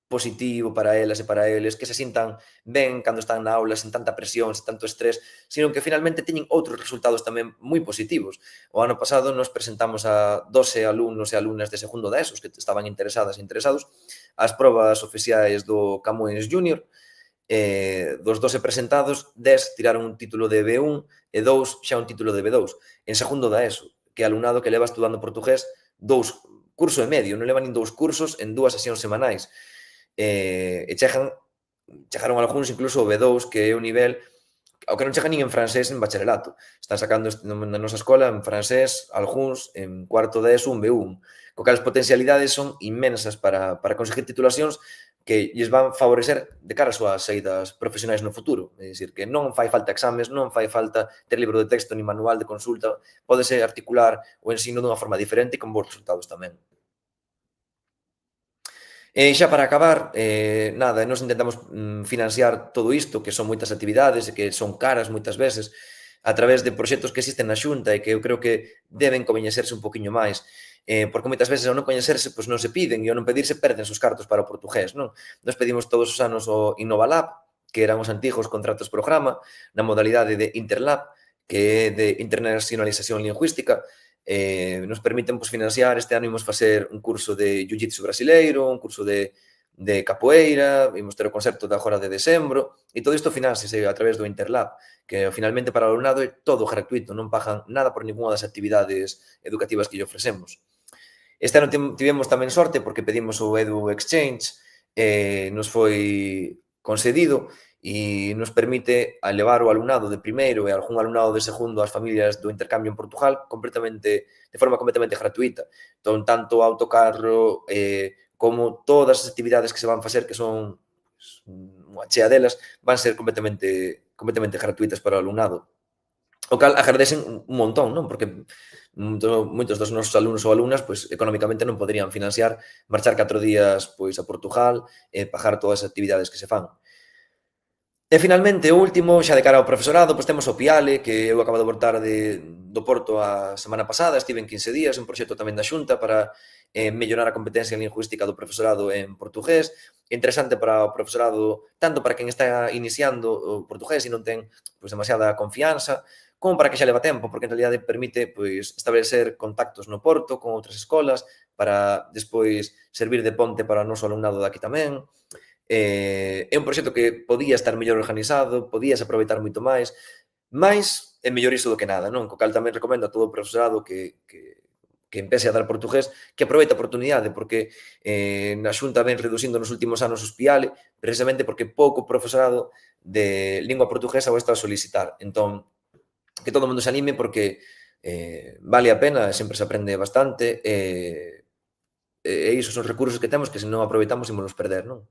positivo para elas e para eles, que se sintan ben cando están na aula, sen tanta presión, sen tanto estrés, sino que finalmente teñen outros resultados tamén moi positivos. O ano pasado nos presentamos a 12 alumnos e alumnas de segundo da ESO que estaban interesadas e interesados as probas oficiais do Camões Júnior. Dos 12 presentados, 10 tiraron un título de B1 e 2 xa un título de B2 en segundo da ESO, que é alumnado que leva estudando portugués curso e medio, non leva nin 2 cursos en 2 sesións semanais. E chegaron algúns incluso o B2, que é o nivel ao que non chega nin en francés en bacharelato. Están sacando na nosa escola en francés, algúns en cuarto de ESO un B1, co cal as potencialidades son inmensas para conseguir titulacións que lles van favorecer de cara ás súas saídas profesionais no futuro. É dicir, que non fai falta exames, non fai falta ter libro de texto ni manual de consulta, pódese articular o ensino dunha forma diferente e con bons resultados tamén. E xa para acabar, nada, nós intentamos financiar todo isto, que son moitas actividades e que son caras moitas veces, a través de proxectos que existen na Xunta e que eu creo que deben coñecerse un poquinho máis, porque moitas veces ao non coñecerse pois non se piden e ao non pedirse perdense os cartos para o portugués, non? Nos pedimos todos os anos o Innovalab, que eran os antigos contratos programa, na modalidade de Interlab, que é de internacionalización lingüística. Nos permiten pues, financiar. Este ano imos facer un curso de jiu-jitsu brasileiro, un curso de capoeira, imos ter o concerto da agora de decembro, e todo isto financiase a través do Interlab, que finalmente para o alumnado é todo gratuito, non pagan nada por ninguna das actividades educativas que lle ofrecemos. Este ano tivemos tamén sorte porque pedimos o Edu Exchange, nos foi concedido, e nos permite elevar o alumnado de primeiro e algún alumnado de segundo ás familias do intercambio en Portugal de forma completamente gratuita. Entón, tanto o autocarro como todas as actividades que se van facer, que son unha chea delas, van ser completamente gratuitas para o alumnado. O cal agradecen un montón, non? Porque moitos dos nosos alumnos ou alumnas pois, económicamente non poderían financiar marchar 4 días pois, a Portugal e pagar todas as actividades que se fan. E finalmente, o último, xa de cara ao profesorado, pois temos o PIALE, que eu acabo de voltar do Porto a semana pasada, estive en 15 días, un proxecto tamén da Xunta para mellorar a competencia lingüística do profesorado en portugués. Interesante para o profesorado, tanto para quen está iniciando o portugués e non ten pois, demasiada confianza, como para que xa leva tempo, porque en realidade permite pois, establecer contactos no Porto con outras escolas para despois servir de ponte para o noso alumnado daqui tamén. É un proxecto que podía estar mellor organizado, podías aproveitar moito máis é mellor iso do que nada, non? Co cal tamén recomendo a todo o profesorado que que empece a dar portugués, que aproveite a oportunidade, porque na Xunta ven reducindo nos últimos anos os PIALE, precisamente porque pouco profesorado de lingua portuguesa o está a solicitar. Entón, que todo o mundo se anime, porque vale a pena, sempre se aprende bastante, e iso son recursos que temos que se non aproveitamos ímonos perder, non?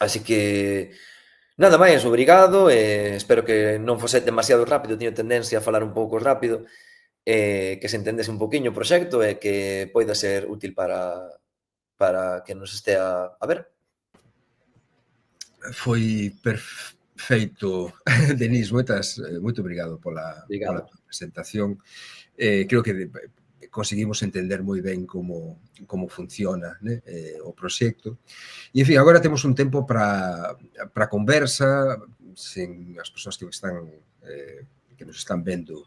Así que, nada máis, obrigado, espero que non fose demasiado rápido, teño tendencia a falar un pouco rápido, que se entendese un poquinho o proxecto e que poida ser útil para que nos estea a ver. Foi perfeito, Denis, moito obrigado pola Obrigado. tua presentación. Creo que conseguimos entender moi ben como funciona, né, o proxecto. E, en fin, agora temos un tempo para conversa, sen as persoas que nos están vendo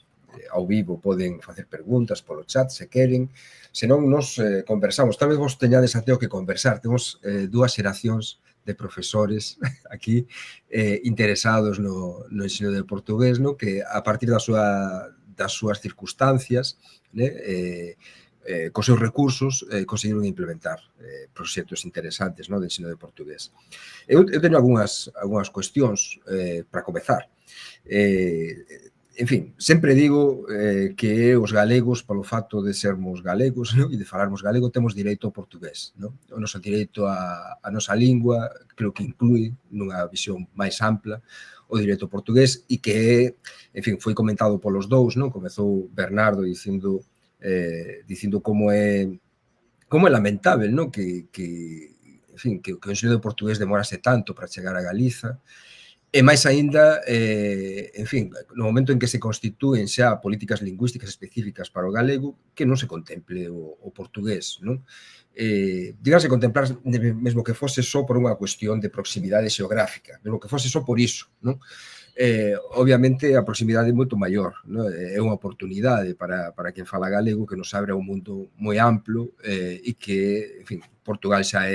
ao vivo poden facer preguntas polo chat se queren, senón nos conversamos. Tal vez vos teñades até o que conversar. Temos dúas xeracións de profesores aquí interesados no ensino de portugués, no? Que a partir das súas circunstancias, né, cos seus recursos conseguiron implementar proxectos interesantes, no, de ensino de portugués. Eu teño algunhas cuestións para comezar. En fin, sempre digo que os galegos, polo facto de sermos galegos, no, e de falarmos galego, temos direito ao portugués. No? O noso direito a nosa lingua, creo que inclui, nunha visión máis ampla, o direito ao portugués, e que, en fin, foi comentado polos dous, non? Comezou Bernardo dicindo como é lamentável, non? Que en fin, que o ensino de portugués demorase tanto para chegar a Galiza. E máis aínda, en fin, no momento en que se constitúen xa políticas lingüísticas específicas para o galego, que non se contemple o portugués, non? Dígase contemplar mesmo que fose só por unha cuestión de proximidade xeográfica, mesmo que fose só por iso, non? Obviamente a proximidade é moito maior, non? É unha oportunidade para quen fala galego que nos abre un mundo moi amplo e que, en fin, Portugal xa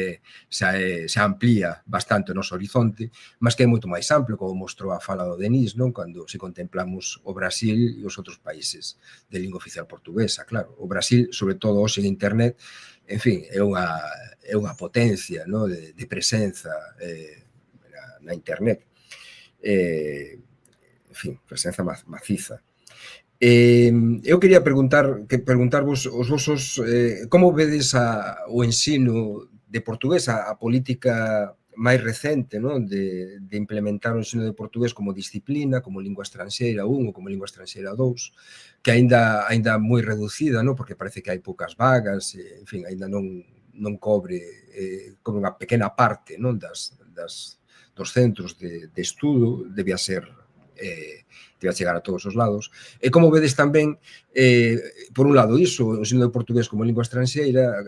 amplía bastante o noso horizonte, mas que é moito máis amplo, como mostrou a fala do Denis, non? Cando se contemplamos o Brasil e os outros países de lingua oficial portuguesa, claro. O Brasil, sobre todo hoxe en internet, en fin, é unha potencia, non? De presenza na internet. En fin, presenza maciza. Eu quería preguntarvos os vosos como vedes o ensino de portugués, a política máis recente, non? De implementar o ensino de portugués como disciplina, como lingua estranxeira 1 ou como lingua estranxeira 2, que aínda moi reducida, non? Porque parece que hai poucas vagas, en fin, aínda non cobre unha pequena parte, non? Dos centros de estudo, debía chegar a todos os lados. E como vedes tamén, por un lado, iso, o ensino de portugués como lingua estranxeira,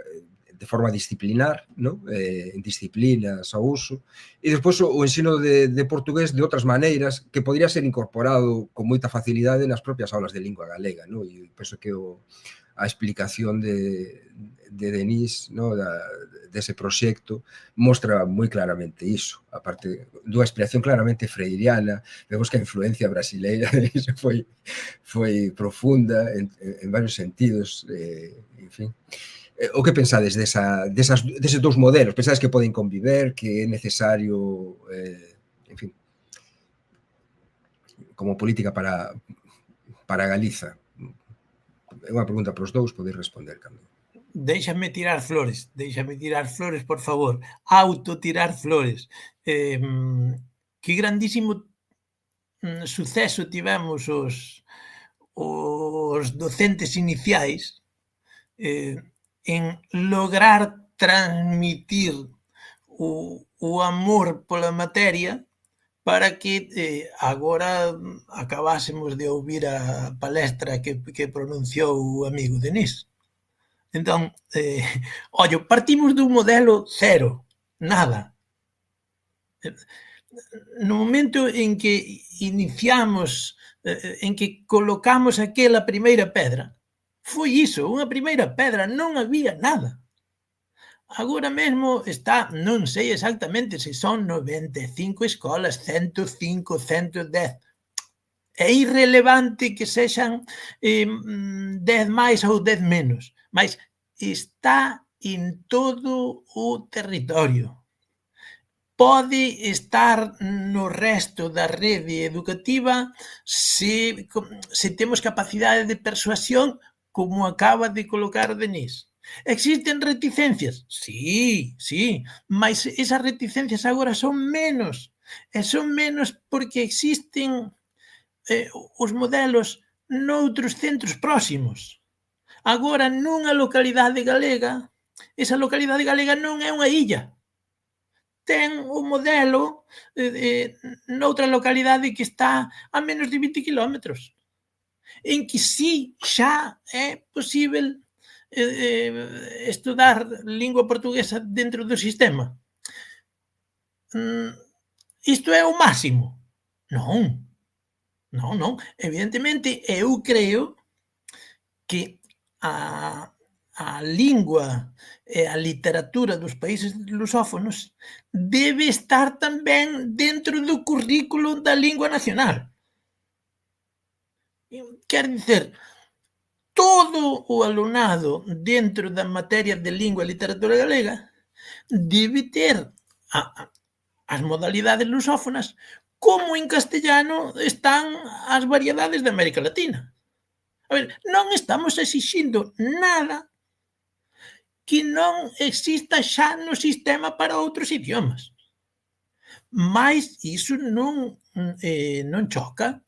de forma disciplinar, non? En disciplinas ao uso, e despois o ensino de portugués de outras maneiras que podría ser incorporado con moita facilidade nas propias aulas de lingua galega, non? E penso que a explicación de Denis, no, dese proxecto, mostra moi claramente iso. A parte dunha explicación claramente freiriana, vemos que a influencia brasileira foi profunda en varios sentidos, en fin. O que pensades deses dous modelos? Pensades que poden conviver, que é necesario, en fin, como política para Galiza? É unha pregunta para os dous, podeis responder, cando. Déixame tirar flores, por favor. Autotirar flores. Que grandísimo suceso tivemos os docentes iniciais en lograr transmitir o amor pola materia para que agora acabásemos de ouvir a palestra que pronunciou o amigo Denis. Entón, ollo, partimos dun modelo cero, nada. No momento en que iniciamos, en que colocamos aquela primeira pedra, foi iso, unha primeira pedra, non había nada. Agora mesmo está, non sei exactamente se son 95 escolas, 105, 110. É irrelevante que sexan 10 máis ou 10 menos, mas está en todo o territorio. Pode estar no resto da rede educativa se temos capacidade de persuasión, como acaba de colocar Denís. Existen reticencias? Sí, mas esas reticencias agora son menos. E son menos porque existen os modelos noutros centros próximos. Agora, nunha localidade galega, esa localidade galega non é unha illa. Ten un modelo noutra localidade que está a menos de 20 kilómetros, en que sí xa é posible estudar lingua portuguesa dentro do sistema. Isto é o máximo? Non. Evidentemente, eu creo que a lingua e a literatura dos países lusófonos debe estar tamén dentro do currículo da lingua nacional. Quer dizer, todo o alumnado dentro da materia de lingua e literatura galega debe ter as modalidades lusófonas como en castellano están as variedades de América Latina. A ver, non estamos exixindo nada que non exista xa no sistema para outros idiomas. Mais iso non choca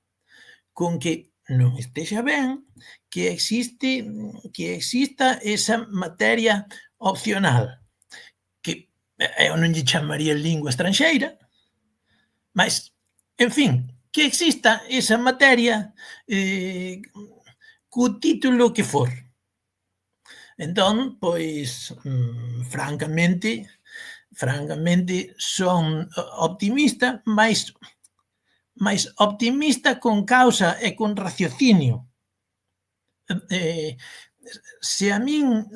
con que non estexa ben que exista esa materia opcional, que eu non lle chamaría lingua estranxeira, mas, en fin, que exista esa materia co título que for. Entón, pois, francamente, son optimista, mas optimista con causa e con raciocinio. Se a min,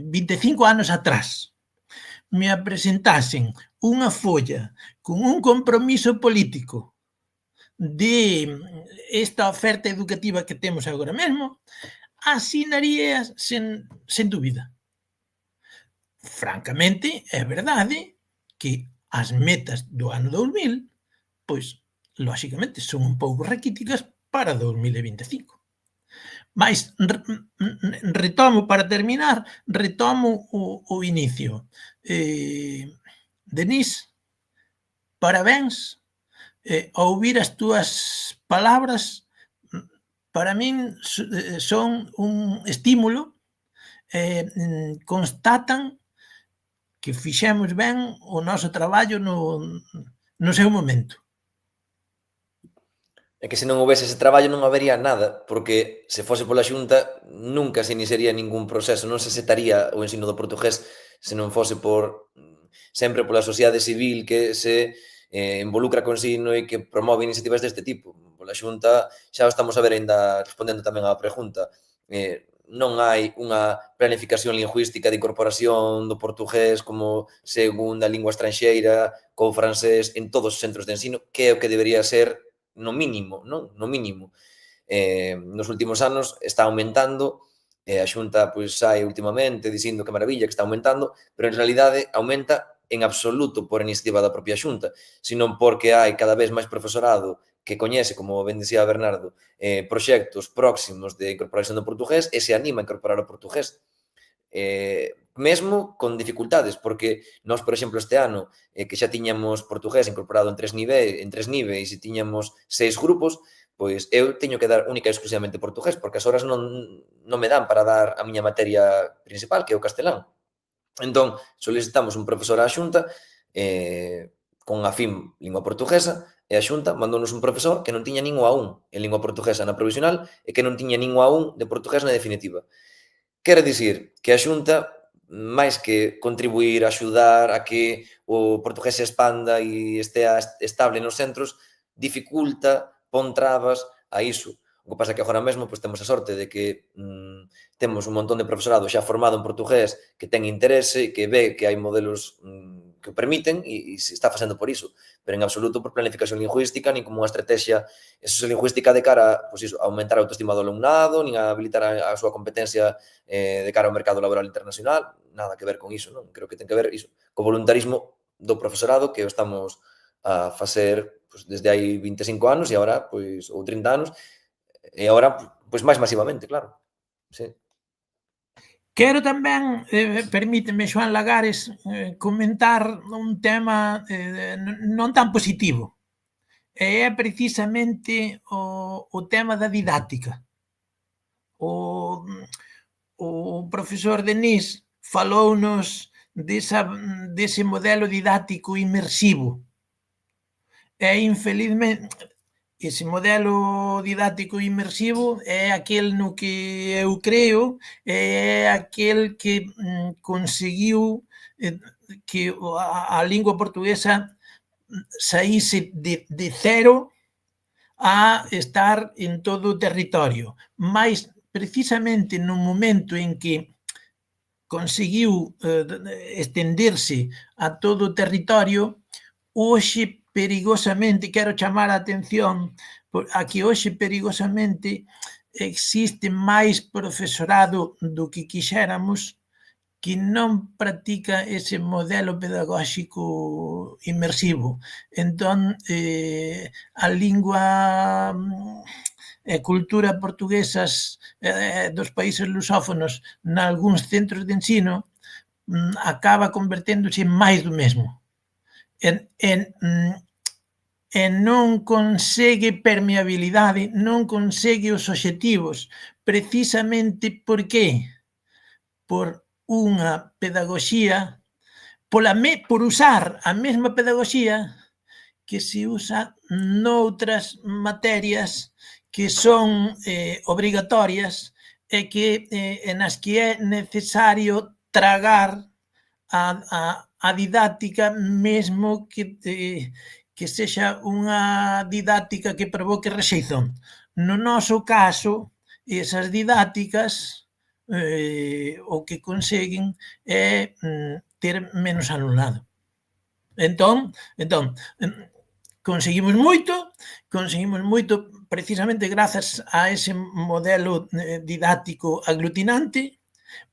25 anos atrás, me presentasen unha folla con un compromiso político de esta oferta educativa que temos agora mesmo, asinaría sen dúbida. Francamente, é verdade que as metas do ano 2000, pois, lóxicamente, son un pouco raquíticas para 2025. Mas, retomo, para terminar, o inicio. Denís, parabéns. Ao ouvir as túas palabras, para min son un estímulo, constatan que fixemos ben o noso traballo no seu momento. É que se non houvese ese traballo non habería nada, porque se fose pola Xunta nunca se iniciaría ningún proceso, non se setaría o ensino do portugués se non fose por sempre pola sociedade civil que se involucra co ensino e que promove iniciativas deste tipo. Pola Xunta xa o estamos a ver ainda respondendo tamén á pregunta. Non hai unha planificación lingüística de incorporación do portugués como segunda lingua estranxeira, co francés en todos os centros de ensino, que é o que debería ser no mínimo, non? No mínimo. Nos últimos anos está aumentando, a Xunta pois sai últimamente dicindo que maravilla que está aumentando, pero en realidade aumenta en absoluto por iniciativa da propia Xunta, senón porque hai cada vez máis profesorado que coñece, como ben dicía Bernardo, proxectos próximos de incorporación do portugués e se anima a incorporar o portugués. Mesmo con dificultades, porque nós, por exemplo, este ano, que xa tiñamos portugués incorporado en tres niveis e tiñamos 6 grupos, pois eu teño que dar única e exclusivamente portugués, porque as horas non me dan para dar a miña materia principal, que é o castelán. Entón, solicitamos un profesor á Xunta con a FIM lingua portuguesa e a Xunta mandounos un profesor que non tiña nin o A1 en lingua portuguesa na provisional e que non tiña nin o A1 de portugués na definitiva. Quere dicir que a Xunta, máis que contribuir a axudar a que o portugués se expanda e estea estable nos centros, dificulta, pon trabas a iso. O que pasa é que agora mesmo pois, temos a sorte de que temos un montón de profesorado xa formado en portugués que ten interese e que ve que hai modelos que o permiten e se está facendo por iso, pero en absoluto por planificación lingüística, nin como unha estrategia lingüística de cara a aumentar a autoestima do alumnado, nin a habilitar a súa competencia de cara ao mercado laboral internacional, nada que ver con iso, non? Creo que ten que ver iso, co voluntarismo do profesorado que o estamos a facer desde hai 25 anos e agora, ou 30 anos, e agora, máis masivamente, claro. Sí. Quero tamén, permíteme, Xoán Lagares, comentar un tema non tan positivo, e é precisamente o tema da didáctica. O profesor Denis falounos dese modelo didáctico inmersivo, e infelizmente ese modelo didáctico inmersivo é aquel no que eu creo, é aquel que conseguiu que a lingua portuguesa saíse de cero a estar en todo o territorio, mais precisamente no momento en que conseguiu estenderse a todo o territorio, hoxe perigosamente, quero chamar a atención a que hoxe perigosamente existe máis profesorado do que quixéramos que non practica ese modelo pedagóxico inmersivo. Entón, a lingua e cultura portuguesas dos países lusófonos nalgúns centros de ensino acaba converténdose en máis do mesmo. E non consegue permeabilidade, non consegue os obxectivos, precisamente por qué? Por unha pedagogía, por usar a mesma pedagogía que se usa noutras materias que son obrigatorias e que nas que é necesario tragar a didáctica mesmo que sexa unha didáctica que provoque rexeición. No noso caso, esas didácticas o que conseguen é ter menos alumnado. Entón, conseguimos moito precisamente grazas a ese modelo didáctico aglutinante,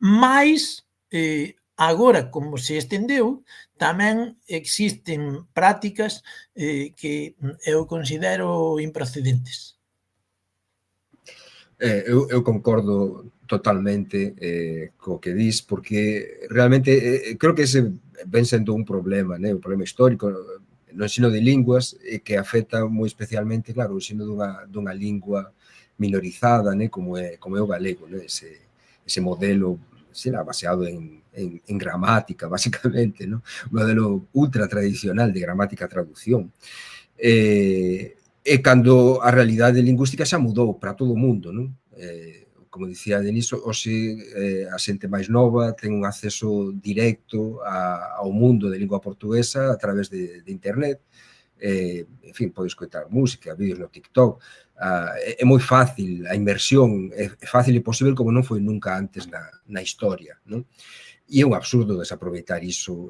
mais agora, como se estendeu, tamén existen prácticas que eu considero improcedentes. Eu concordo totalmente co que dis, porque realmente creo que ese ven sendo un problema, un problema histórico no ensino de linguas que afecta moi especialmente, claro, o ensino dunha lingua minorizada, como é o galego, ese modelo baseado en gramática, basicamente, un modelo ultra tradicional de gramática traducción. E cando a realidade lingüística xa mudou para todo o mundo, non? Como dicía Denis, hoxe a xente máis nova ten un acceso directo ao mundo de lingua portuguesa a través de internet. En fin, pode escoitar música, vídeos no TikTok. É moi fácil, a inmersión é fácil e posible como non foi nunca antes na historia, non? E é un absurdo desaproveitar iso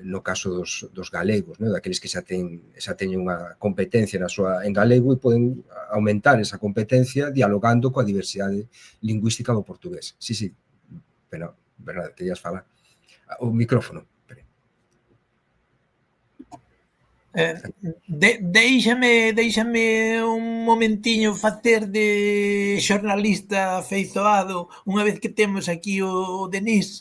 no caso dos galegos, daqueles que xa teñen unha competencia en galego e poden aumentar esa competencia dialogando coa diversidade lingüística do portugués. Sí, pero, verdade, querías falar. O micrófono. Déixame un momentiño facer de xornalista afeizoado unha vez que temos aquí o Denis.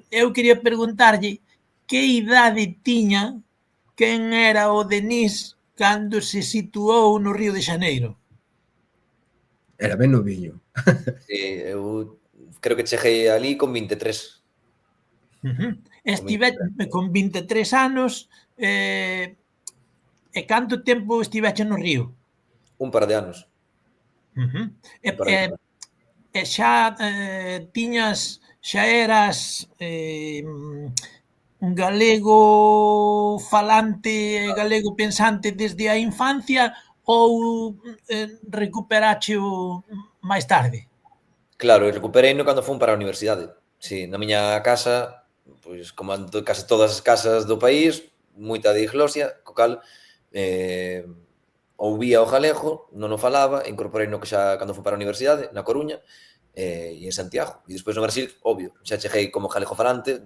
Eu quería preguntarlle que idade tiña, quen era o Denis cando se situou no Río de Xaneiro? Era ben noviño. Eu creo que cheguei ali con 23. Estive con 23 anos. E canto tempo estiveche no Río? Un par de anos. E xa eras un galego falante e galego pensante desde a infancia ou recuperacheo máis tarde? Claro, recupereino cando fun para a universidade. Si, na miña casa pois, como case todas as casas do país, moita diglosia, co cal ouvía o galego, non o falaba, incorporei no que xa cando fui para a universidade, na Coruña, e en Santiago. E despois no Brasil, obvio, xa cheguei como galego falante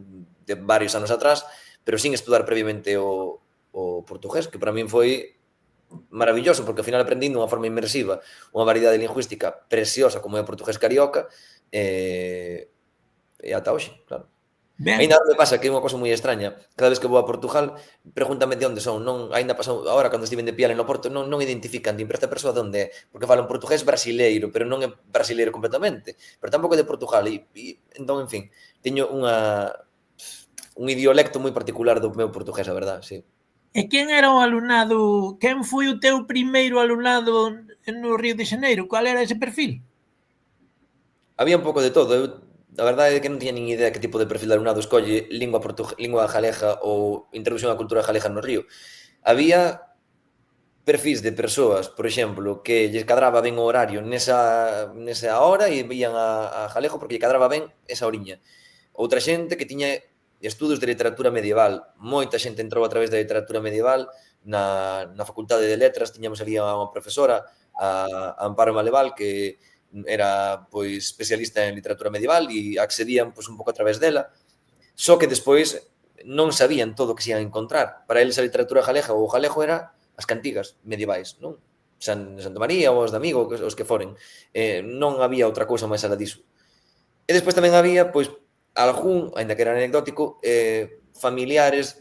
de varios anos atrás, pero sin estudar previamente o portugués, que para min foi maravilloso, porque ao final aprendí dunha forma inmersiva unha variedade lingüística preciosa como é o portugués carioca, e ata hoxe, claro. Ben, Ainda me pasa que é unha cosa moi extraña. Cada vez que vou a Portugal, pregúntame de onde son. Non, aínda pasou, agora cando estiven de Piale no Porto, non identifican, din, pero esta persoa de onde é? Porque falan portugués brasileiro, pero non é brasileiro completamente. Pero tampouco é de Portugal. Entón, en fin, teño un idiolecto moi particular do meu portugués, a verdad, sí. e quen era o alumnado, quen foi o teu primeiro alumnado no Río de Xaneiro? Cual era ese perfil? Había un pouco de todo. Eu, a verdade é que non tiña nin idea que tipo de perfil de alumnado escolle lingua galega ou introducción á cultura galega no Río. Había perfis de persoas, por exemplo, que lles cadraba ben o horario nesa hora e vían a galego porque lle cadraba ben esa horiña. Outra xente que tiña estudos de literatura medieval. Moita xente entrou a través da literatura medieval na Facultade de Letras. Tiñamos ali unha profesora, a Amparo Maleval, que era pois especialista en literatura medieval e accedían pois un pouco a través dela. Só que despois non sabían todo o que se iban a encontrar. Para eles a literatura galega ou o galego era as cantigas medievais, non? Santa María ou os de Amigo, os que foren. Non había outra cousa máis alá diso. E despois tamén había, pois, algún, aínda que era anecdótico, familiares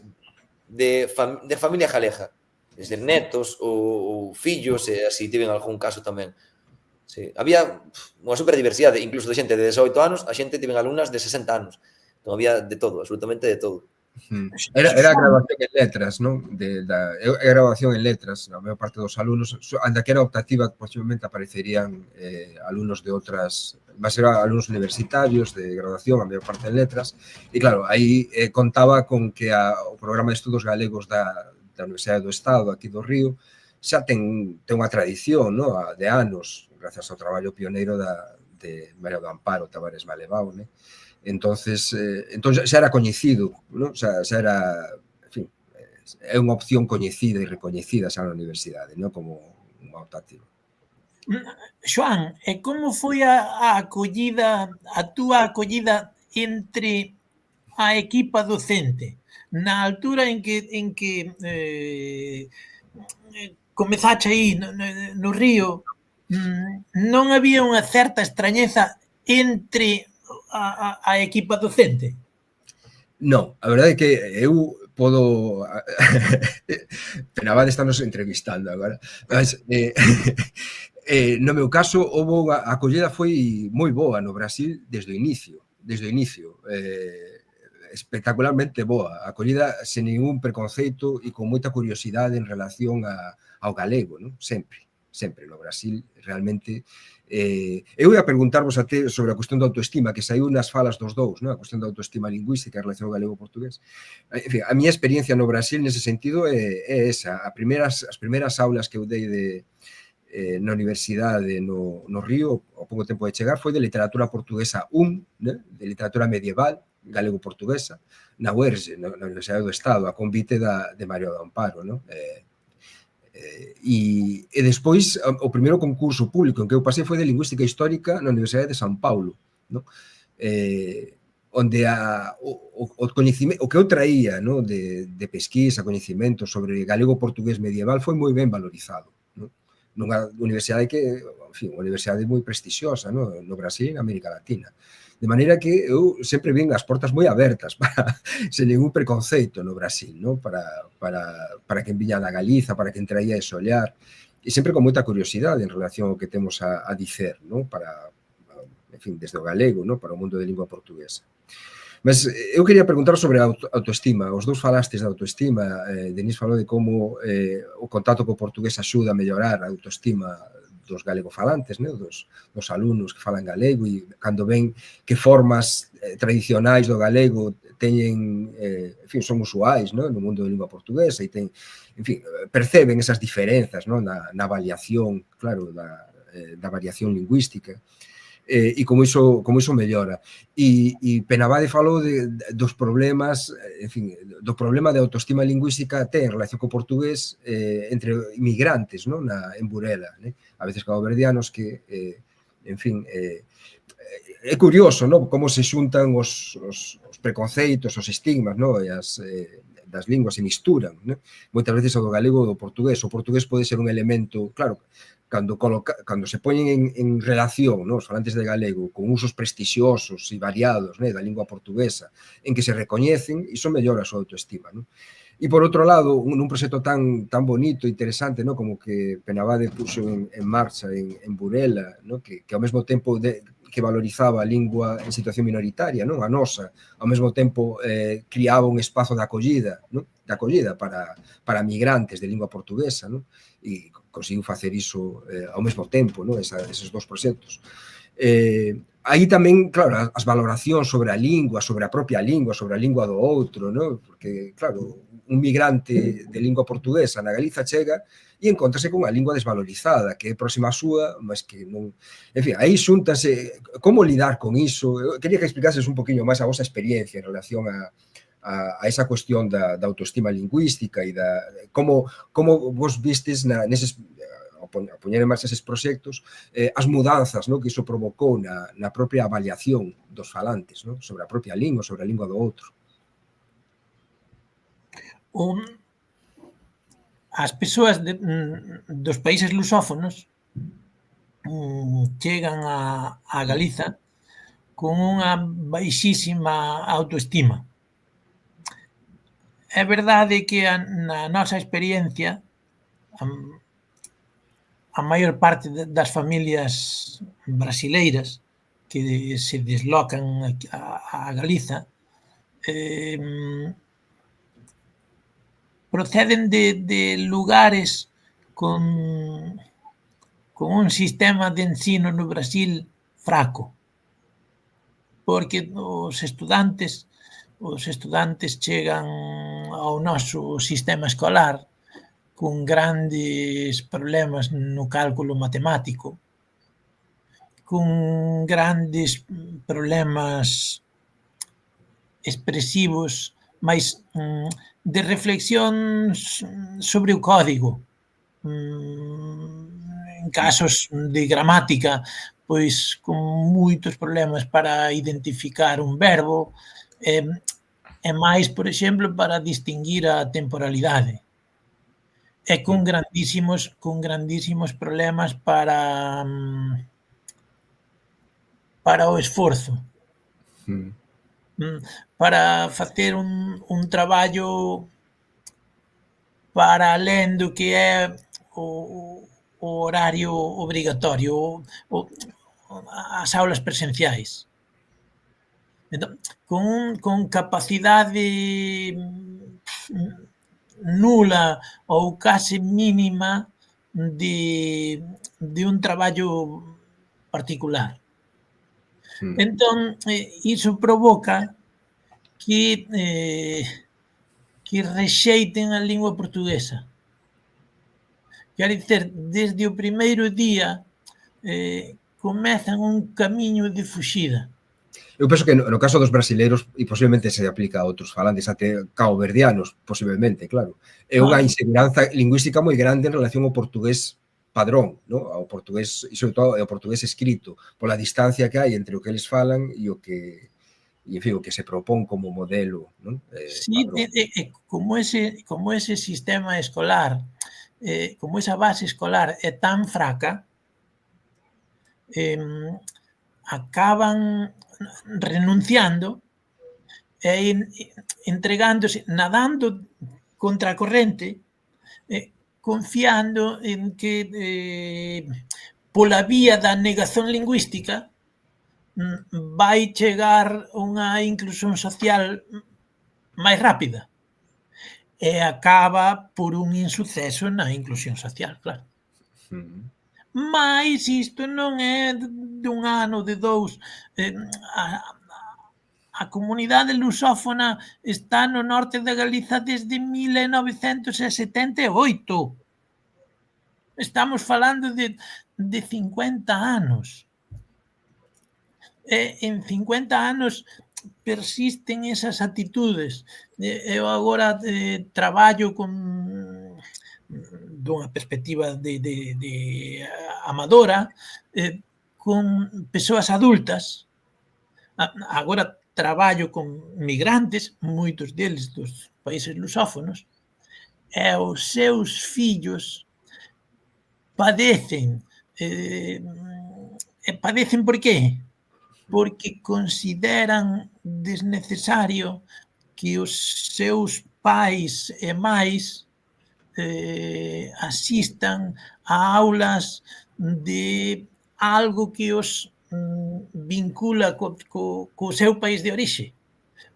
de familia galega, desde netos ou fillos, e así tiven algún caso tamén. Sí. Había unha super diversidade, incluso de xente de 18 anos, a xente tiven alumnas de 60 anos. Entón había de todo, absolutamente de todo. Era graduación en letras, non? É graduación en letras, a maior parte dos alumnos, anda que era optativa, posiblemente aparecerían alumnos de outras, máis eran alumnos universitarios de graduación, a maior parte en letras, e claro, aí contaba con que o programa de estudos galegos da Universidade do Estado, aquí do Río, xa ten unha tradición, non? De anos, gracias ao traballo pioneiro de María do Amparo Tavares Malevao, non? Entonces xa era coñecido, non? Xa era, en fin, é unha opción coñecida e recoñecida xa na universidade, non? Como unha optativa. Xoán, e como foi a acollida, a túa acollida entre a equipa docente? Na altura en que comezache aí no Río, non había unha certa extrañeza entre a equipa docente? Non, a verdade é que eu podo... Penaba de estarnos entrevistando agora. Mas, no meu caso, a acollida foi moi boa no Brasil desde o inicio. Espectacularmente boa. A acollida sen ningún preconceito e con moita curiosidade en relación ao galego, non? Sempre no Brasil, realmente. Eu ia preguntarvos a te sobre a cuestión da autoestima, que saiu nas falas dos dous, non? A cuestión da autoestima lingüística en relación ao galego-portugués. En fin, a miña experiencia no Brasil nese sentido é esa. As primeiras aulas que eu dei na universidade no Río, ao pouco tempo de chegar, foi de literatura portuguesa 1, de literatura medieval, galego-portuguesa, na UERJ, na Universidade do Estado, a convite de Mario do Amparo, non? E despois, o primeiro concurso público en que eu pasei foi de Lingüística Histórica na Universidade de São Paulo, non? Onde o coñecimento, o que eu traía, non? De pesquisa, coñecimento sobre galego-portugués medieval foi moi ben valorizado, non? Nunha universidade que, en fin, unha universidade moi prestixiosa, non? No Brasil e na América Latina. De maneira que eu sempre vin as portas moi abertas, sen ningún preconceito no Brasil, non? Para quen viña da Galiza, para quen traía ese ollar, e sempre con moita curiosidade en relación ao que temos a dicer, non? En fin, desde o galego, non? Para o mundo de lingua portuguesa. Mas eu quería preguntar sobre a autoestima. Os dous falastes da autoestima. Denis falou de como o contacto co portugués axuda a mellorar a autoestima dos galegofalantes, dos alumnos que falan galego, e cando ven que formas tradicionais do galego teñen, en fin, son usuais no mundo de lingua portuguesa e en fin, perceben esas diferenzas na avaliación, claro, da variación lingüística. e como iso mellora. E Penabade falou dos problemas, en fin, do problema de autoestima lingüística ten en relación co portugués entre inmigrantes, non? En Burela, né? A veces caboverdianos que, en fin, é curioso, non? Como se xuntan os preconceitos, os estigmas, non? E das linguas se misturan, non? Moitas veces o do galego e do portugués. O portugués pode ser un elemento, claro, cando se poñen en relación, non, os falantes de galego con usos prestixiosos e variados, né, da lingua portuguesa, en que se recoñecen, iso mellora a súa autoestima, non? E por outro lado, nun proxecto tan bonito e interesante, non, como que Penabade puxo en marcha en Burela, non, que ao mesmo tempo que valorizaba a lingua en situación minoritaria, non, a nosa, ao mesmo tempo criaba un espazo de acollida, non, de acollida para migrantes de lingua portuguesa, non, e conseguiu facer iso ao mesmo tempo, non, eses dos proxectos. Aí tamén, claro, as valoracións sobre a lingua, sobre a propia lingua, sobre a lingua do outro, non? Porque, claro, un migrante de lingua portuguesa na Galiza chega e encontrase con unha lingua desvalorizada, que é próxima a súa, mas que non... En fin, aí xúntase como lidar con iso. Eu quería que explicases un poquinho máis a vosa experiencia en relación a esa cuestión da autoestima lingüística e da como vos vistes neses a poñer en marcha eses proxectos, as mudanzas, non, que iso provocou na propia avaliación dos falantes, non, sobre a propia lingua, sobre a lingua do outro. As persoas dos países lusófonos chegan a Galiza con unha baixísima autoestima. É verdade que na nosa experiencia a maior parte das familias brasileiras que se deslocan a Galiza proceden de lugares con un sistema de ensino no Brasil fraco, porque os estudantes chegan ao noso sistema escolar con grandes problemas no cálculo matemático, con grandes problemas expresivos, máis de reflexión sobre o código. En casos de gramática, pois con moitos problemas para identificar un verbo, e máis, por exemplo, para distinguir a temporalidade. E con grandísimos problemas para o esforzo. Para facer un traballo para alén do que é o horario obrigatorio, as aulas presenciais. Entón, con capacidade nula ou case mínima de un traballo particular. Entón, iso provoca que rexeiten a lingua portuguesa. Quer dizer, desde o primeiro día comezan un camiño de fuxida. Eu penso que no caso dos brasileiros, e posiblemente se aplica a outros falantes, até caboverdianos, posiblemente, claro, é unha inseguranza lingüística moi grande en relación ao portugués padrón, ¿no? Ao portugués, e sobre todo ao portugués escrito, pola distancia que hai entre o que eles falan e o que, en fin, o que se propón como modelo, ¿no? Sí, como ese sistema escolar, como esa base escolar é tan fraca, acaban renunciando e entregándose, nadando contra a corrente, confiando en que pola vía da negación lingüística vai chegar unha inclusión social máis rápida e acaba por un insuceso na inclusión social, claro. Mais isto non é dun ano, de dous. A comunidade lusófona está no norte da Galiza desde 1978. Estamos falando de 50 anos. en 50 anos persisten esas actitudes. Eu agora traballo con dunha perspectiva de amadora con persoas adultas. Agora traballo con migrantes, moitos deles dos países lusófonos, e os seus fillos padecen. Padecen por qué? Porque consideran desnecesario que os seus pais e máis asistan a aulas de algo que os vincula co seu país de orixe,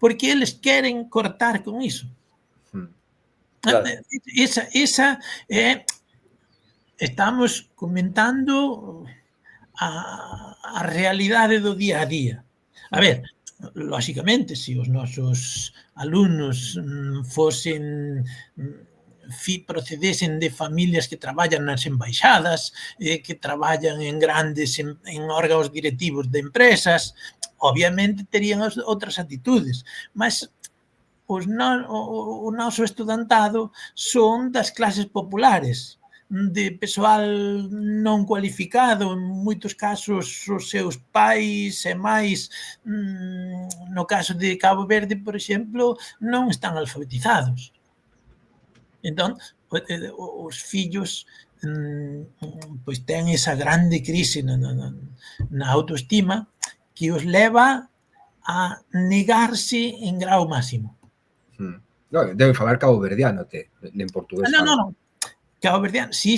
porque eles queren cortar con iso. Claro. Esa é, estamos comentando a realidade do día a día. A ver, lóxicamente, se os nosos alumnos fosen procedesen de familias que traballan nas embaixadas, que traballan en grandes en órganos directivos de empresas, obviamente terían outras actitudes, mas o noso estudantado son das clases populares, de persoal non cualificado, en moitos casos os seus pais e máis, no caso de Cabo Verde, por exemplo, non están alfabetizados. Entón, os fillos pois ten esa grande crise na autoestima que os leva a negarse en grau máximo. No, debe falar caboverdiano, en portugués. Non. Caboverdiano, sí,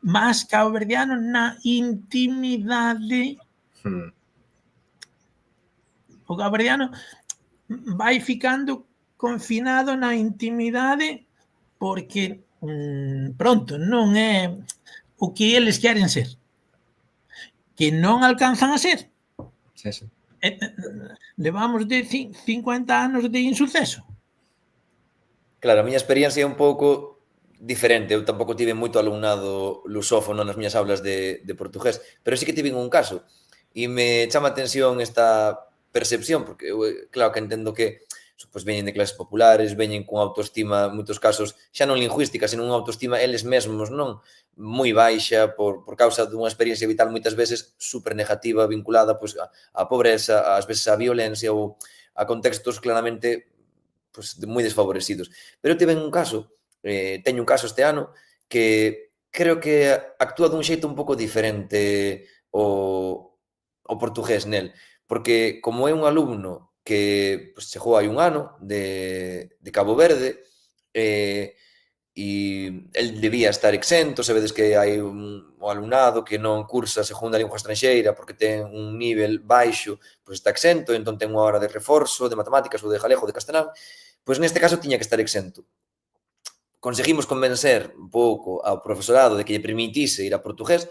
mas caboverdiano na intimidade. O caboverdiano vai ficando confinado na intimidade porque, pronto, non é o que eles queren ser. Que non alcanzan a ser. Sí. Levamos de 50 anos de insuceso. Claro, a miña experiencia é un pouco diferente. Eu tampouco tive moito alumnado lusófono nas miñas aulas de portugués, pero sí que tive un caso e me chama a atención esta percepción, porque eu, claro que entendo que pois veñen de clases populares, veñen con autoestima, en moitos casos, xa non lingüística, sino unha autoestima eles mesmos, non? Moi baixa por causa dunha experiencia vital moitas veces super negativa, vinculada pois, a pobreza, ás veces a violencia ou a contextos claramente pues, moi desfavorecidos. Pero eu tive un caso, teño un caso este ano, que creo que actúa dun xeito un pouco diferente o portugués nel, porque como é un alumno que pues, chegou hai un ano de Cabo Verde, e el debía estar exento, sabedes que hai o alumnado que non cursa segunda lingua estranxeira porque ten un nivel baixo, pois está exento, entón ten unha hora de reforzo de matemáticas ou de galego ou de castelán, pois neste caso tiña que estar exento. Conseguimos convencer un pouco ao profesorado de que lle permitise ir a portugués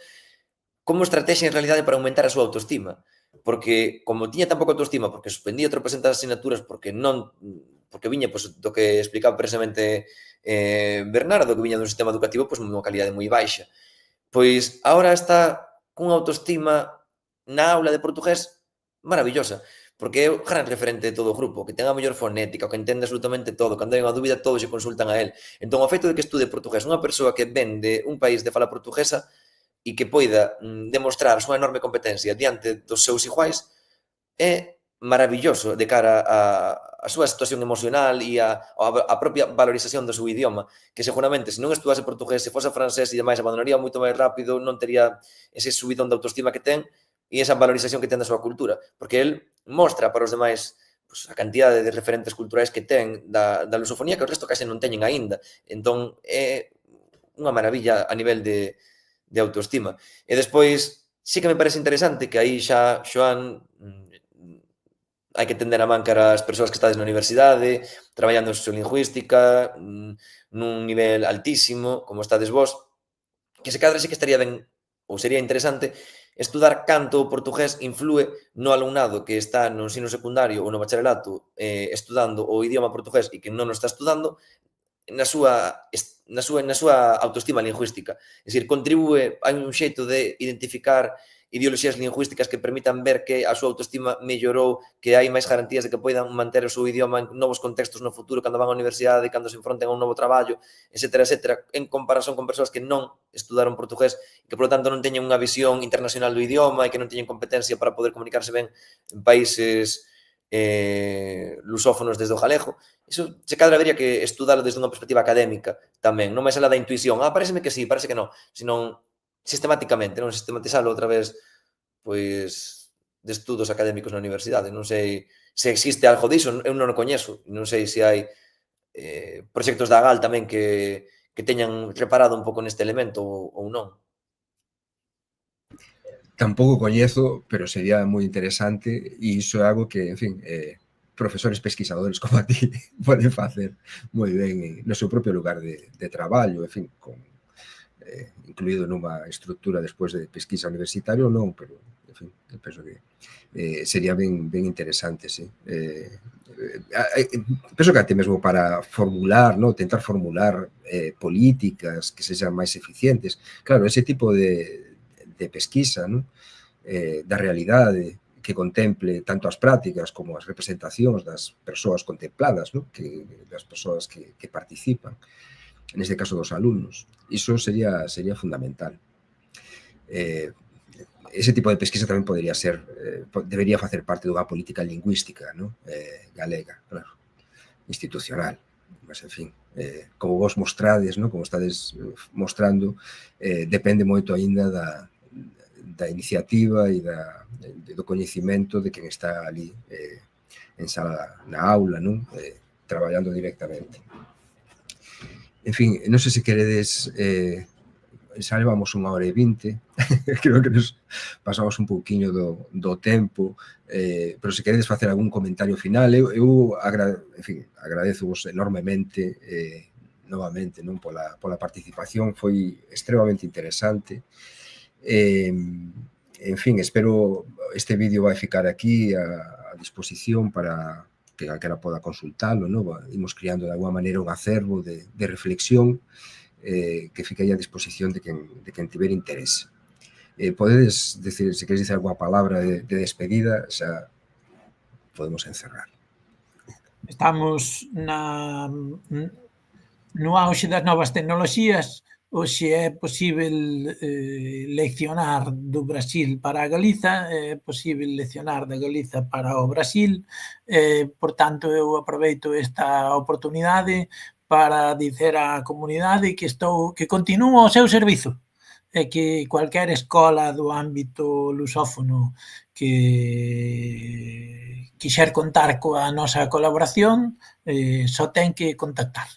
como estrategia en realidade para aumentar a súa autoestima, porque como tiña tan pouca autoestima, porque suspendía tropecentas asignaturas, porque viña pois, do que explicaba precisamente Bernardo, que viña dun sistema educativo pois, unha calidade moi baixa. Pois agora está cunha autoestima na aula de portugués maravillosa, porque é o gran referente de todo o grupo, que ten a mellor fonética, que entende absolutamente todo, cando hai unha dúbida todos se consultan a él. Entón, o feito de que estude portugués unha persoa que ven de un país de fala portuguesa e que poida demostrar a súa enorme competencia diante dos seus iguais é maravilloso de cara a súa situación emocional e a propia valorización do seu idioma, que seguramente se non estudase portugués, se fose francés e demais, abandonaría moito máis rápido, non tería ese subidón de autoestima que ten e esa valorización que ten da súa cultura, porque el mostra para os demais pues, a cantidade de referentes culturais que ten da lusofonía que o resto case non teñen aínda. Entón, é unha maravilla a nivel de autoestima. E despois, sí que me parece interesante que aí xa, Xoán, hai que tender a man cara as persoas que estades na universidade, traballando en sociolingüística, nun nivel altísimo, como estades vos, que se cadra sí que estaría ben, ou sería interesante, estudar canto o portugués influe no alumnado que está no ensino secundario ou no bacharelato estudando o idioma portugués e que non o está estudando, na súa autoestima lingüística. É dicir, contribúe, hai un xeito de identificar ideoloxías lingüísticas que permitan ver que a súa autoestima mellorou, que hai máis garantías de que poidan manter o seu idioma en novos contextos no futuro, cando van á universidade, cando se enfronten a un novo traballo, etcétera, en comparación con persoas que non estudaron portugués e que, polo tanto, non teñen unha visión internacional do idioma e que non teñen competencia para poder comunicarse ben en países lusófonos desde o galego. Iso se cadra habería que estudalo desde unha perspectiva académica tamén, non máis alá da intuición, pareceme que sí, parece que non, senón sistemáticamente, non sistematizalo outra vez, pois, de estudos académicos na universidade. Non sei se existe algo diso, eu non o coñezo, non sei se hai proxectos da GAL tamén que teñan reparado un pouco neste elemento ou non. Tampouco coñezo, pero sería moi interesante e iso é algo que, en fin, profesores pesquisadores como a ti poden facer moi ben no seu propio lugar de traballo, en fin, con incluído nunha estructura despois de pesquisa universitaria ou non, pero, en fin, eu penso que sería ben interesante, sí. Penso que até mesmo para formular, no, tentar formular políticas que sexan máis eficientes. Claro, ese tipo de pesquisa, no, da realidade que contemple tanto as prácticas como as representacións das persoas contempladas, no, das persoas que participan, neste caso dos alumnos. Iso sería fundamental. Ese tipo de pesquisa tamén podría ser, debería facer parte dunha política lingüística, no? Galega, claro, institucional. Mas, en fin, como vos mostrades, no? Como estades mostrando, depende moito aínda da iniciativa e do coñecimento de quen está ali en sala, na aula, non? Traballando directamente. En fin, non sei se queredes, xa levamos 1h20, creo que nos pasamos un pouquiño do tempo, pero se queredes facer algún comentario final, eu agradezovos enormemente, novamente, non, pola participación, foi extremamente interesante. En fin, espero este vídeo vai ficar aquí a disposición para que calquera poda consultalo, no? Imos criando de alguma maneira un acervo de reflexión que fique aí a disposición de quen tiver interese. Podedes decir, se queres dicer alguna palabra de despedida, xa podemos encerrar. Estamos no auxe das novas tecnoloxías. Hoxe é posível leccionar do Brasil para a Galiza, é posível leccionar da Galiza para o Brasil, por tanto, eu aproveito esta oportunidade para dicer á comunidade que continuo ao seu servizo e que cualquier escola do ámbito lusófono que quixer contar coa nosa colaboración só ten que contactar.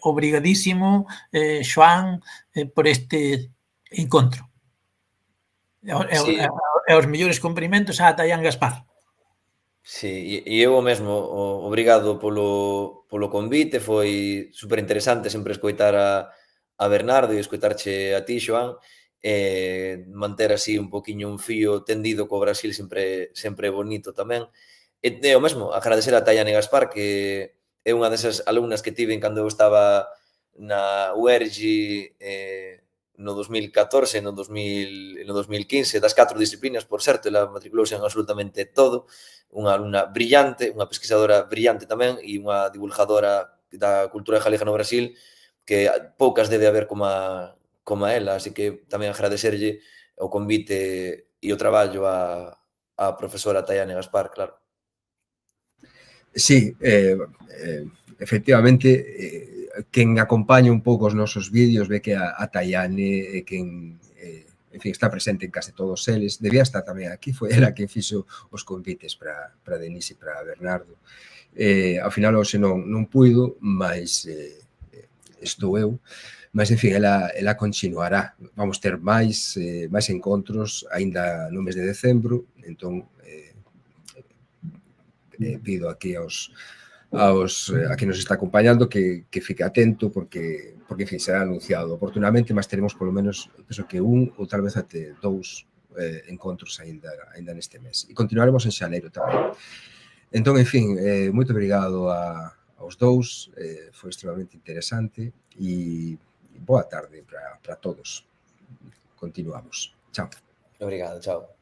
Obrigadísimo, Xoán, por este encontro. E os mellores cumprimentos a Taián Gaspar. Sí, e eu mesmo, obrigado polo convite, foi superinteresante sempre escoitar a Bernardo e escoitarche a ti, Xoán, manter así un poquinho un fío tendido co Brasil sempre é bonito tamén. E o mesmo, agradecer a Taiane Gaspar, que é unha desas alumnas que tiven cando eu estaba na UERJ no 2014 e no 2015, das 4 disciplinas, por certo, ela matriculouse en absolutamente todo, unha alumna brillante, unha pesquisadora brillante tamén e unha divulgadora da cultura galega no Brasil, que poucas debe haber como ela, así que tamén agradecerlle o convite e o traballo a profesora Taiane Gaspar, claro. Sí, efectivamente, quen acompaña un pouco os nosos vídeos ve que a Taiane é quen, en fin, está presente en case todos eles. Debía estar tamén aquí, foi ela quen fixo os convites para Denise e para Bernardo. Ao final, hoxe non puido, mas estou eu. Mas, en fin, ela continuará. Vamos ter máis encontros aínda no mes de decembro, entón pido aquí a que nos está acompañando que fique atento porque en fin, será anunciado oportunamente, mas teremos polo menos, penso que un ou tal vez até 2 encontros aínda neste mes. E continuaremos en xaneiro tamén. Entón, en fin, moito obrigado ao aos dous, foi extremamente interesante e boa tarde para todos. Continuamos. Chao. Obrigado, chao.